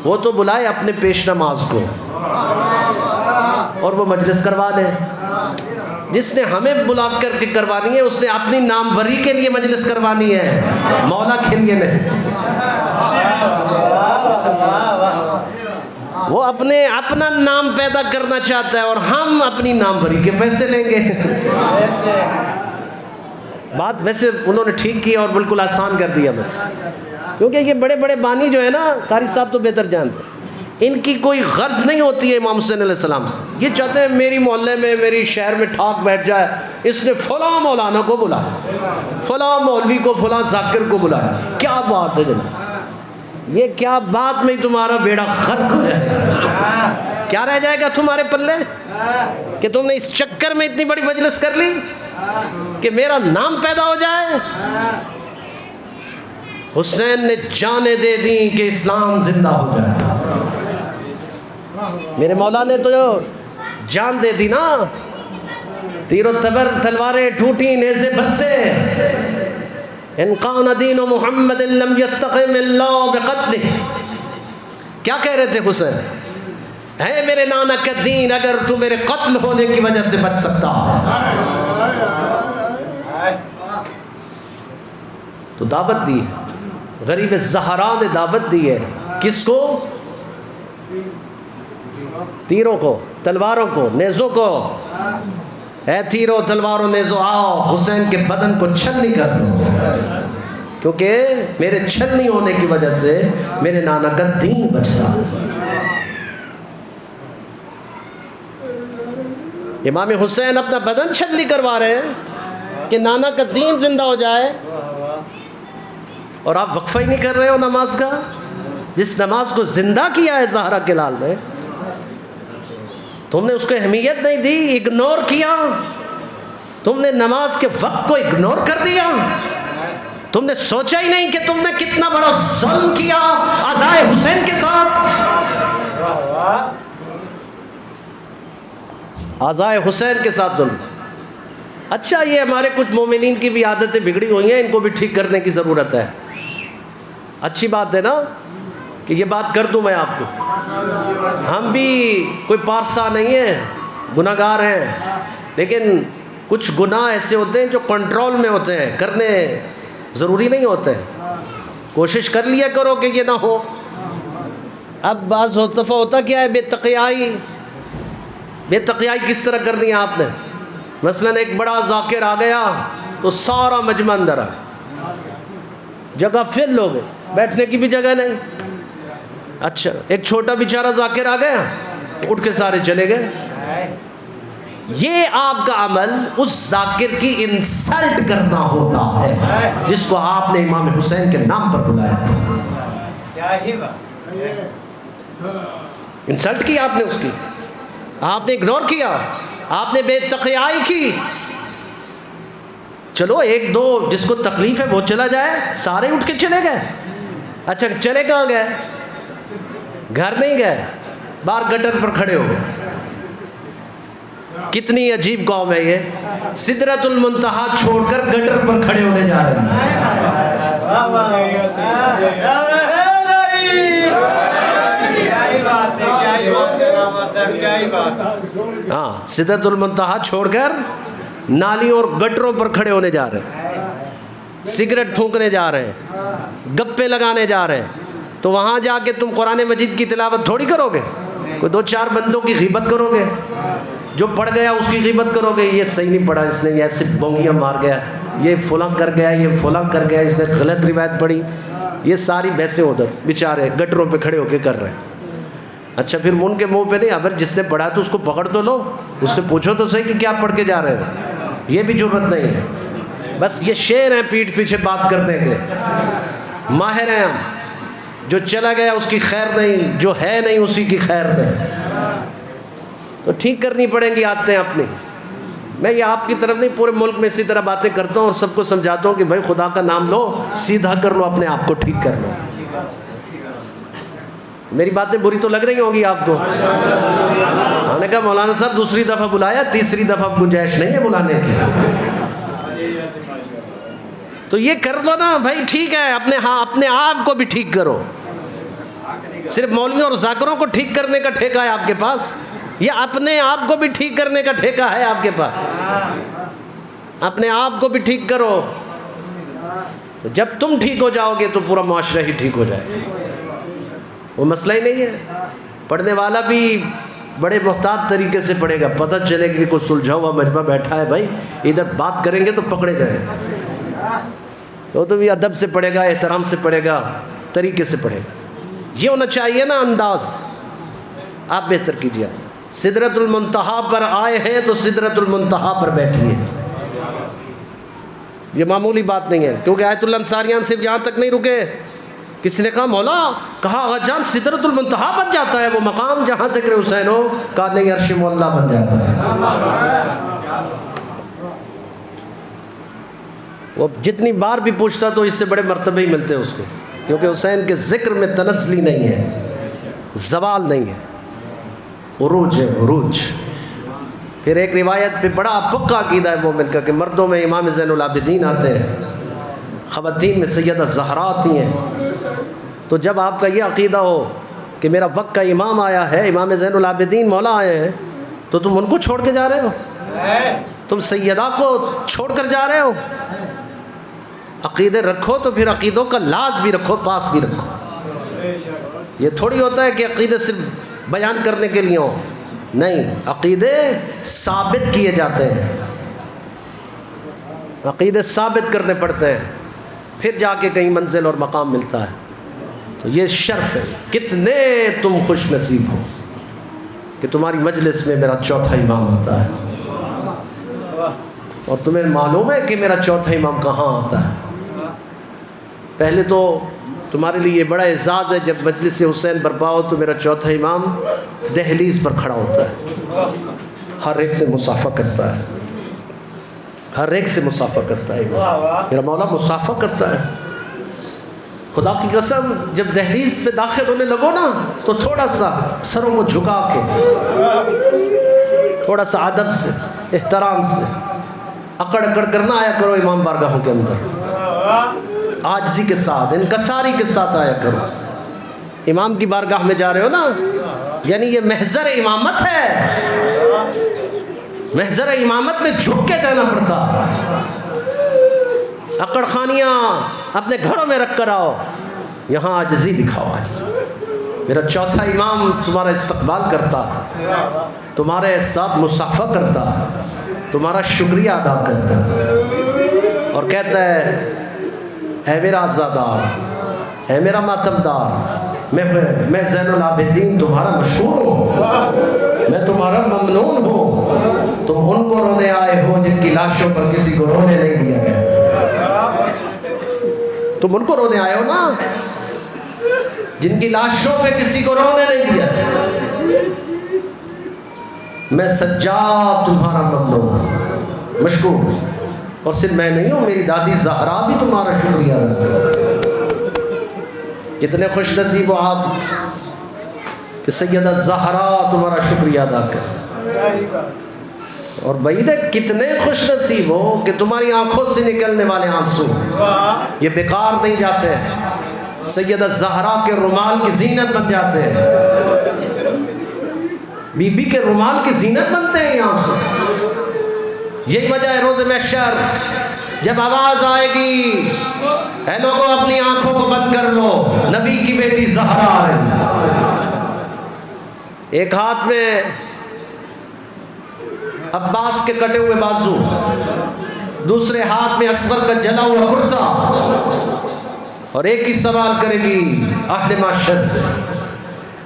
وہ تو بلائے اپنے پیش نماز کو اور وہ مجلس کروا دے. جس نے ہمیں بلا کر کے کروانی ہے اس نے اپنی ناموری کے لیے مجلس کروانی ہے، مولا کے لیے نہیں. وہ اپنا نام پیدا کرنا چاہتا ہے اور ہم اپنی ناموری کے پیسے لیں گے. بات ویسے انہوں نے ٹھیک کی اور بالکل آسان کر دیا بس، کیونکہ یہ بڑے بڑے بانی جو ہے نا، قاری صاحب تو بہتر جانتے ہیں، ان کی کوئی غرض نہیں ہوتی ہے امام حسین علیہ السلام سے. یہ چاہتے ہیں میری محلے میں، میری شہر میں ٹھاک بیٹھ جائے، اس نے فلاں مولانا کو بلایا، فلاں مولوی کو، فلاں ذاکر کو بلایا. کیا بات ہے جناب، یہ کیا بات میں تمہارا بیڑا غرق ہو جائے گا. کیا رہ جائے گا تمہارے پلے کہ تم نے اس چکر میں اتنی بڑی مجلس کر لی کہ میرا نام پیدا ہو جائے. حسین نے جانیں دے دیں کہ اسلام زندہ ہو جائے. میرے مولا نے تو جان دے دی نا، تیر و تبر تلواریں ٹوٹی نیزے برسے، ان قان دین محمد لم یستقم اللہ بقتلہ. کیا کہہ رہے تھے حسین؟ ہے میرے نانا کا دین اگر تو میرے قتل ہونے کی وجہ سے بچ سکتا تو دعوت دی. غریب زہرا نے دعوت دی ہے کس کو؟ تیروں کو، تلواروں کو، نیزوں کو. اے تیروں تلواروں نیزوں آؤ حسین کے بدن کو چھلنی کر دو، کیونکہ میرے چھلنی ہونے کی وجہ سے میرے نانا کا دین بچتا. امام حسین اپنا بدن چھلنی کروا رہے ہیں کہ نانا کا دین زندہ ہو جائے، اور آپ وقفہ ہی نہیں کر رہے ہو نماز کا. جس نماز کو زندہ کیا ہے زہرا کے لال نے، تم نے اس کو اہمیت نہیں دی، اگنور کیا. تم نے نماز کے وقت کو اگنور کر دیا. تم نے سوچا ہی نہیں کہ تم نے کتنا بڑا ظلم کیا عزائے حسین کے ساتھ. عزائے حسین کے ساتھ ظلم. اچھا یہ ہمارے کچھ مومنین کی بھی عادتیں بگڑی ہوئی ہیں، ان کو بھی ٹھیک کرنے کی ضرورت ہے. اچھی بات ہے نا کہ یہ بات کر دوں میں آپ کو. ہم بھی کوئی پارسا نہیں ہیں، گناہ گار ہیں، لیکن کچھ گناہ ایسے ہوتے ہیں جو کنٹرول میں ہوتے ہیں، کرنے ضروری نہیں ہوتے. کوشش کر لیا کرو کہ یہ نہ ہو. اب بعض دفعہ ہوتا کیا ہے، بے تقیائی کس طرح کرنی ہے آپ نے؟ مثلا ایک بڑا ذاکر آ گیا تو سارا مجمع اندر آ گیا، جگہ فل ہو گئی، بیٹھنے کی بھی جگہ نہیں. اچھا ایک چھوٹا بیچارہ ذاکر آ گیا، اٹھ کے سارے چلے گئے. یہ آپ کا عمل اس ذاکر کی انسلٹ کرنا ہوتا ہے جس کو آپ نے امام حسین کے نام پر بلایا تھا. انسلٹ کی آپ نے اس کی، آپ نے اگنور کیا، آپ نے بے تقیائی کی. چلو ایک دو جس کو تکلیف ہے وہ چلا جائے، سارے اٹھ کے چلے گئے. اچھا چلے کہاں گئے؟ گھر نہیں گئے، باہر گٹر پر کھڑے ہو گئے. کتنی عجیب قوم ہے یہ، سدرۃ المنتہا چھوڑ کر گٹر پر کھڑے ہونے جا رہے ہیں. ہاں سدرۃ المنتہا چھوڑ کر نالیوں اور گٹروں پر کھڑے ہونے جا رہے ہیں، سگریٹ پھونکنے جا رہے ہیں، گپے لگانے جا رہے ہیں. تو وہاں جا کے تم قرآن مجید کی تلاوت تھوڑی کرو گے، کوئی دو چار بندوں کی غیبت کرو گے، جو پڑھ گیا اس کی غیبت کرو گے. یہ صحیح نہیں پڑھا اس نے، یہ ایسے بونگیاں مار گیا، یہ فلاں کر گیا، یہ فلاں کر گیا، اس نے غلط روایت پڑھی. یہ ساری بحثیں ادھر بیچارے گٹروں پہ کھڑے ہو کے کر رہے ہیں. اچھا پھر ان کے منہ پہ نہیں، اگر جس نے پڑھا تو اس کو پکڑ تو لو، اس سے پوچھو تو صحیح کہ کیا پڑھ کے جا رہے ہو. یہ بھی جرت نہیں ہے. بس یہ شعر ہیں پیٹھ پیچھے بات کرنے کے، ماہر ہیں ہم. جو چلا گیا اس کی خیر نہیں، جو ہے نہیں اسی کی خیر نہیں. تو ٹھیک کرنی پڑیں گی عادتیں اپنی. میں یہ آپ کی طرف نہیں، پورے ملک میں اسی طرح باتیں کرتا ہوں اور سب کو سمجھاتا ہوں کہ بھائی خدا کا نام لو، سیدھا کر لو، اپنے آپ کو ٹھیک کر لو. میری باتیں بری تو لگ رہی ہوں گی آپ کو. میں نے کہا مولانا صاحب دوسری دفعہ بلایا، تیسری دفعہ گنجائش نہیں ہے بلانے کی. تو یہ کر لو نا بھائی، ٹھیک ہے، اپنے آپ کو بھی ٹھیک کرو. صرف مولویوں اور ذاکروں کو ٹھیک کرنے کا ٹھیکہ ہے آپ کے پاس، یا اپنے آپ کو بھی ٹھیک کرنے کا ٹھیکہ ہے آپ کے پاس؟ اپنے آپ کو بھی ٹھیک کرو. تو جب تم ٹھیک ہو جاؤ گے تو پورا معاشرہ ہی ٹھیک ہو جائے گا. وہ مسئلہ ہی نہیں ہے. پڑھنے والا بھی بڑے محتاط طریقے سے پڑھے گا، پتہ چلے کہ کوئی سلجھا ہوا مجمع بیٹھا ہے، بھائی ادھر بات کریں گے تو پکڑے جائیں گے. تو بھی ادب سے پڑھے گا، احترام سے پڑھے گا، طریقے سے پڑھے گا. یہ ہونا چاہیے نا انداز. آپ بہتر کیجیے. سدرۃ المنتہا پر آئے ہیں تو سدرۃ المنتہا پر بیٹھیے. یہ معمولی بات نہیں ہے، کیونکہ آیت اللہ انصاریان صرف یہاں تک نہیں رکے. کسی نے کہا مولا کہا آغا جان سدرۃ المنتہا بن جاتا ہے وہ مقام جہاں ذکر حسین ہو؟ کہا نہیں، عرش مولا بن جاتا ہے. وہ جتنی بار بھی پوچھتا تو اس سے بڑے مرتبے ہی ملتے اس کو، کیونکہ حسین کے ذکر میں تنزلی نہیں ہے، زوال نہیں ہے، عروج ہے، عروج. پھر ایک روایت پہ بڑا پکا عقیدہ ہے مومن کا کہ مردوں میں امام زین العابدین آتے ہیں، خواتین میں سیدہ زہرا آتی ہیں۔ تو جب آپ کا یہ عقیدہ ہو کہ میرا وقت کا امام آیا ہے، امام زین العابدین مولا آئے ہیں، تو تم ان کو چھوڑ کے جا رہے ہو؟ تم سیدہ کو چھوڑ کر جا رہے ہو؟ عقیدے رکھو تو پھر عقیدوں کا لاز بھی رکھو، پاس بھی رکھو۔ یہ تھوڑی ہوتا ہے کہ عقیدے صرف بیان کرنے کے لیے ہو، نہیں، عقیدے ثابت کیے جاتے ہیں، عقیدے ثابت کرنے پڑتے ہیں، پھر جا کے کہیں منزل اور مقام ملتا ہے۔ تو یہ شرف ہے، کتنے تم خوش نصیب ہو کہ تمہاری مجلس میں میرا چوتھا امام ہوتا ہے، اور تمہیں معلوم ہے کہ میرا چوتھا امام کہاں آتا ہے۔ پہلے تو تمہارے لیے یہ بڑا اعزاز ہے، جب مجلس حسین برپا ہو تو میرا چوتھا امام دہلیز پر کھڑا ہوتا ہے، ہر ایک سے مصافحہ کرتا ہے، ہر ایک سے مصافحہ کرتا ہے، میرا مولا مصافحہ کرتا ہے۔ خدا کی قسم جب دہلیز پہ داخل ہونے لگو نا تو تھوڑا سا سروں کو جھکا کے، تھوڑا سا ادب سے، احترام سے، اکڑ اکڑ کرنا آیا کرو امام بارگاہوں کے اندر، عاجزی کے ساتھ، انکساری کے ساتھ آیا کرو۔ امام کی بارگاہ میں جا رہے ہو نا، یعنی یہ محضر امامت ہے، محضر امامت میں جھک کے جانا پڑتا، اکڑ خانیاں اپنے گھروں میں رکھ کر آؤ، یہاں عاجزی دکھاؤ، عاجزی۔ میرا چوتھا امام تمہارا استقبال کرتا، تمہارے ساتھ مصافحہ کرتا، تمہارا شکریہ ادا کرتا، اور کہتا ہے اے میرا عزادار، اے میرا ماتمدار، میں زین العابدین تمہارا مشہور ہوں، میں تمہارا ممنون ہوں، تم ان کو رونے آئے ہو جن کی لاشوں پر کسی کو رونے نہیں دیا گیا، تم ان کو رونے آئے ہو نا جن کی لاشوں پہ کسی کو رونے نہیں دیا گیا۔ میں سجاد تمہارا ممنون ہوں، مشکور ہوں، اور صرف میں نہیں ہوں، میری دادی زہرا بھی تمہارا شکریہ ادا کرتی۔ کتنے خوش نصیب ہو آپ کہ سیدہ زہرا تمہارا شکریہ ادا کرتی، اور بعید ہے کتنے خوش نصیب ہو کہ تمہاری آنکھوں سے نکلنے والے آنسو یہ بیکار نہیں جاتے، سیدہ زہرا کے رومال کی زینت بن جاتے ہیں، بی بی کے رومال کی زینت بنتے ہیں یہ آنسو۔ یہی وجہ ہے روز محشر جب آواز آئے گی اے لوگوں اپنی آنکھوں کو بند کر لو، نبی کی بیٹی زہرا آئے، ایک ہاتھ میں عباس کے کٹے ہوئے بازو، دوسرے ہاتھ میں اصغر کا جلا ہوا کرتا، اور ایک ہی سوال کرے گی اہل محشر سے،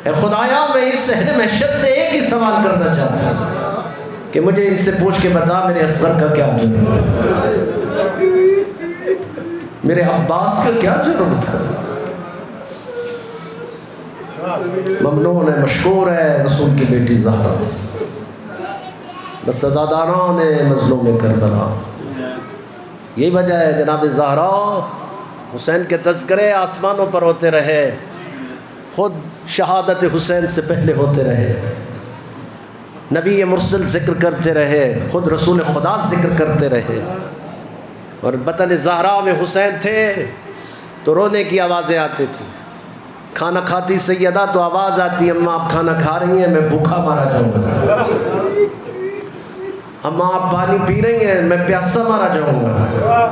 اے خدایا میں اس اہل محشر سے ایک ہی سوال کرنا چاہتا ہوں کہ مجھے ان سے پوچھ کے بتا میرے اصغر کا کیا جرم ہے، میرے عباس کا کیا جرم تھا۔ ممنون ہے، مشکور ہے رسول کی بیٹی زہرا، بس سزاداران مظلوم کربلا۔ یہی وجہ ہے جناب زہرا حسین کے تذکرے آسمانوں پر ہوتے رہے، خود شہادت حسین سے پہلے ہوتے رہے، نبی مرسل ذکر کرتے رہے، خود رسول خدا ذکر کرتے رہے، اور بطن زہرا میں حسین تھے تو رونے کی آوازیں آتی تھی، کھانا کھاتی سیدہ تو آواز آتی اماں آپ کھانا کھا رہی ہیں میں بھوکا مارا جاؤں گا، اماں آپ پانی پی رہی ہیں میں پیاسا مارا جاؤں گا۔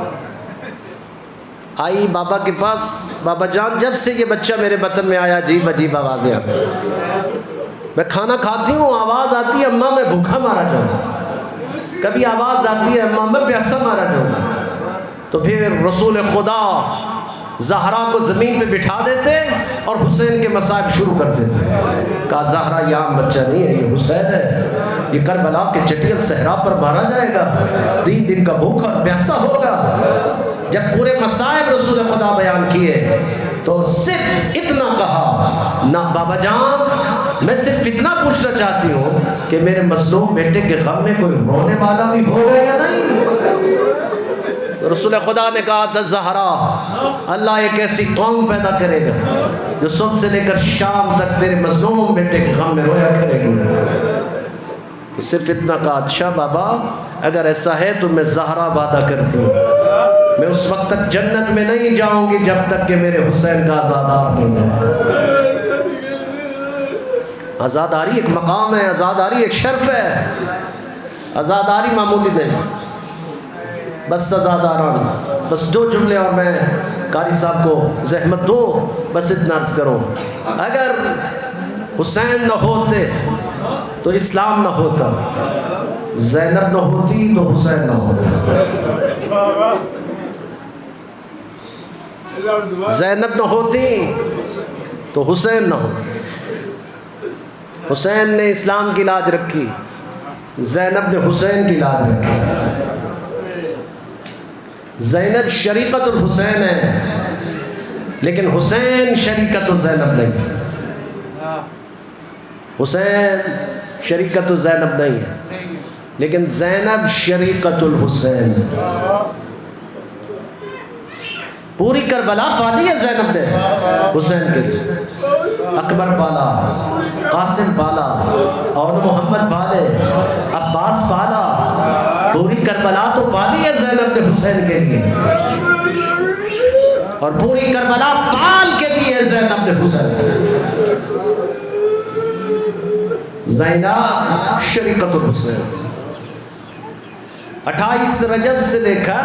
آئی بابا کے پاس، بابا جان جب سے یہ بچہ میرے بطن میں آیا عجیب عجیب آوازیں آتی، میں کھانا کھاتی ہوں آواز آتی ہے اماں میں بھوکا مارا جاؤں گا، کبھی آواز آتی ہے اماں میں پیاسا مارا جاؤں گا۔ تو پھر رسول خدا زہرا کو زمین پہ بٹھا دیتے اور حسین کے مصائب شروع کر دیتے، کہا زہرا یہ عام بچہ نہیں ہے، یہ حسین ہے، یہ کربلا کے چٹیل صحرا پر مارا جائے گا، 3 دن کا بھوکا پیاسا ہوگا۔ جب پورے مصائب رسول خدا بیان کیے تو صرف اتنا کہا، نہ بابا جان میں صرف اتنا پوچھنا چاہتی ہوں کہ میرے مظلوم بیٹے کے غم میں کوئی رونے والا بھی ہوگا یا نہیں۔ تو رسول خدا نے کہا تھا زہرا اللہ ایک ایسی قوم پیدا کرے گا جو صبح سے لے کر شام تک تیرے مظلوم بیٹے کے غم میں رویا کرے گی۔ تو صرف اتنا کہا اچھا بابا اگر ایسا ہے تو میں زہرا وعدہ کرتی ہوں میں اس وقت تک جنت میں نہیں جاؤں گی جب تک کہ میرے حسین کا آزادار نہیں جائے۔ آزاداری ایک مقام ہے، آزاداری ایک شرف ہے، آزاداری معمولی نہیں، بس آزاداران بس دو جملے اور میں قاری صاحب کو زحمت دو، بس اتنا عرض کرو، اگر حسین نہ ہوتے تو اسلام نہ ہوتا، زینب نہ ہوتی تو حسین نہ ہوتا، زینب نہ ہوتی تو حسین نہ ہوتا۔ حسین نے اسلام کی لاج رکھی، زینب نے حسین کی لاج رکھی۔ زینب شریکت الحسین ہے لیکن حسین شریکت الزینب نہیں، حسین شریکت الزینب نہیں ہے لیکن زینب شریکت الحسین۔ پوری کربلا پالی ہے زینب نے حسین کے لیے، اکبر پالا، قاسم پالا، اور محمد پالے، عباس پالا، پوری کربلا تو پالی ہے زینب نے حسین کے لیے، اور پوری کربلا پال کے لیے زینب نے حسین کے لیے۔ زینب شریکت الحسین 28 رجب سے لے کر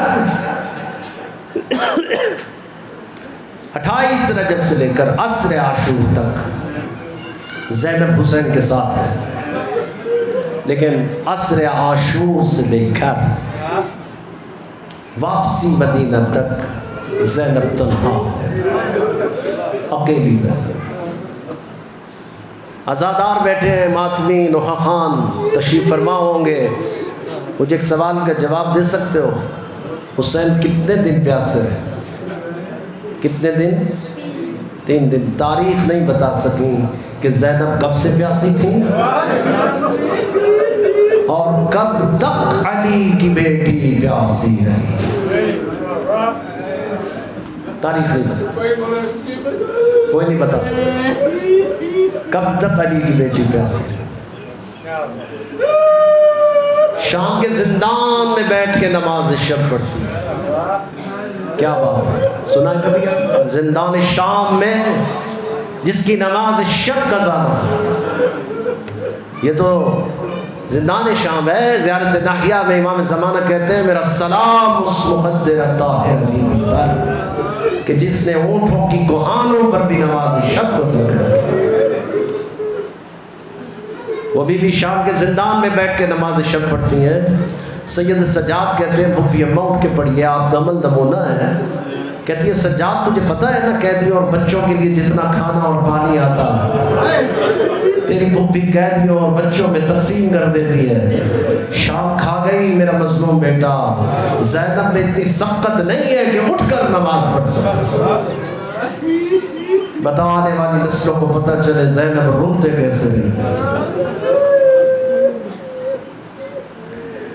28 رجب سے لے کر عصر عاشور تک زینب حسین کے ساتھ ہے، لیکن عصر عاشور سے لے کر واپسی مدینہ تک زینب تنہا ہے، اکیلی زینب۔ عزادار بیٹھے ہیں، ماتمی نوحہ خان تشریف فرما ہوں گے، مجھے ایک سوال کا جواب دے سکتے ہو؟ حسین کتنے دن پیاسے رہے؟ کتنے دن؟ 3 دن۔ تاریخ نہیں بتا سکیں کہ زینب کب سے پیاسی تھی اور کب تک علی کی بیٹی پیاسی رہی، تاریخ نہیں بتا سکتی، کوئی نہیں بتا سکتا کب تک علی کی بیٹی پیاسی رہی۔ شام کے زندان میں بیٹھ کے نماز شب پڑھتی ہے، کیا بات ہے، سنا ہے کبھی آپ؟ زندان شام میں جس کی نماز شب قضا ہے، یہ تو زندان شام ہے۔ زیارت ناحیہ میں امام زمانہ کہتے ہیں میرا سلام اس مقدر طاہر علی پر کہ جس نے اونٹوں کی کوہانوں پر بھی نماز شب کو ترک رکھا، وہ بھی شام کے زندان میں بیٹھ کے نماز شب پڑھتی ہیں۔ سید سجاد کہتے ہیں بھوپی اماں اٹھ کے پڑھیے، آپ کا عمل نمونہ ہے۔ کہتی ہے سجاد تجھے پتہ ہے نا قیدیوں اور بچوں کے لیے جتنا کھانا اور پانی آتا ہے تیری بھوپی قیدیوں اور بچوں میں تقسیم کر دیتی ہے۔ شام کھا گئی میرا مظلوم بیٹا، زینب میں اتنی سخت نہیں ہے کہ اٹھ کر نماز پڑھ سکے۔ بتانے والی نسلوں کو پتہ چلے زینب روتے کیسے رہی۔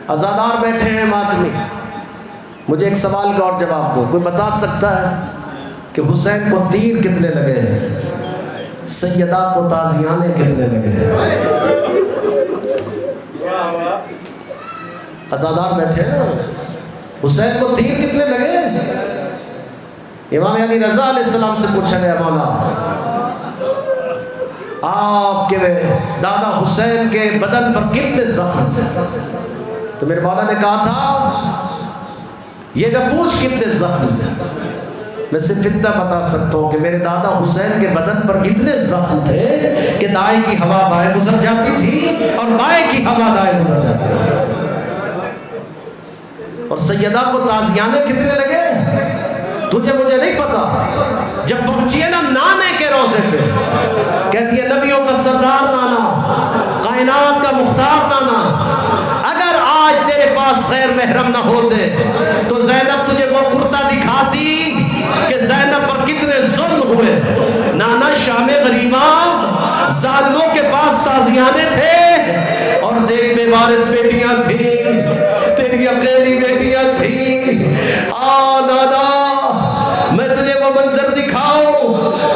عزادار بیٹھے ہیں ماتمی، مجھے ایک سوال کا اور جواب دو، کوئی بتا سکتا ہے کہ حسین کو تیر کتنے لگے ہیں، سیدہ کو تازیانے کتنے لگے ہیں؟ عزادار بیٹھے ہیں نا، حسین کو تیر کتنے لگے؟ امام علی رضا علیہ السلام سے پوچھا گیا مولا آپ کے دادا حسین کے بدن پر کتنے زخم تھے؟ تو میرے مولا نے کہا تھا یہ نہ پوچھ کتنے زخم تھے، میں صرف اتنا بتا سکتا ہوں کہ میرے دادا حسین کے بدن پر اتنے زخم تھے کہ دائیں کی ہوا بائیں گزر جاتی تھی اور بائیں کی ہوا دائیں گزر جاتی تھی۔ اور سیدہ کو تازیانے کتنے لگے تجھے مجھے نہیں پتا۔ جب پہنچی ہے نا نانے کے روزے پہ، کہتی ہے نبیوں کا سردار نانا، کائنات کا مختار نانا، اگر آج تیرے پاس غیر محرم نہ ہوتے تو زینب تجھے وہ کرتا دکھاتی کہ زینب پر کتنے ظلم ہوئے۔ نانا شام غریبہ ظالموں کے پاس تازیانے تھے اور تیری بے وارث بیٹیاں تھیں، تیری اکیلی بیٹیاں تھیں۔ نانا میں تجھے وہ منظر دکھاؤں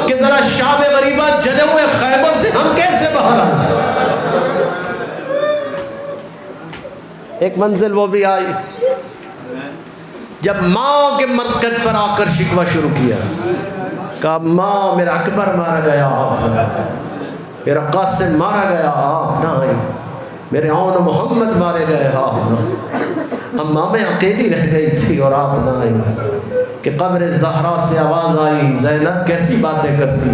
کہ ذرا شام غریبہ جلے ہوئے خیموں سے ہم کیسے باہر آئیں۔ ایک منزل وہ بھی آئی جب ماں کے مرکز پر آ کر شکوہ شروع کیا، کہا ماں میرا اکبر مارا گیا آپ نہ آئے، میرا قاسم مارا گیا آپ نہ آئے، میرے اون محمد مارے گئے آپ نہ، اماں میں اکیلی رہ گئی تھی اور آپ نہ آئی، کہ قبر زہرا سے آواز آئی زینب کیسی باتیں کرتی،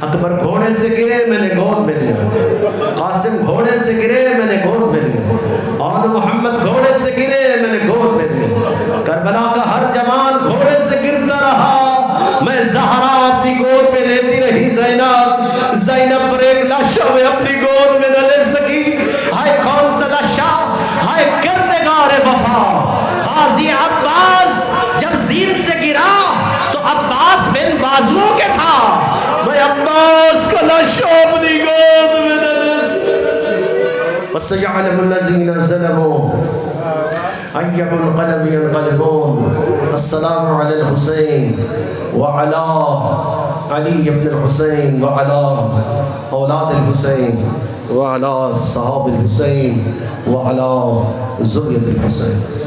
اکبر گھوڑے سے گرے میں نے گود میں لیا، قاسم گھوڑے سے گرے میں نے گود میں لیا، اور محمد گھوڑے سے گرے میں نے گود میں لیا، کربلا کا ہر جوان گھوڑے سے گرتا رہا، میں زہرا اپنی گود میں لیتی رہی، زینب پر ایک لاشا میں اپنی گود میں نہ لے سکی، ہائے کون سا لاشا، ہائے کردگار وفا، غازی عباس جب زین سے گرا تو عباس بن بازو کے تھا، میں عباس کا لاشا اپنی گود میں نہ لے سکی۔ وَسَيَعْلَمُ الَّذِينَ ظَلَمُوا أَيَّ مُنْقَلَبٍ يَنْقَلِبُونَ۔ السلام علی الحسین وعلی علی ابن الحسین وعلی اولاد الحسین وعلی صحاب الحسین وعلی ذریة الحسین۔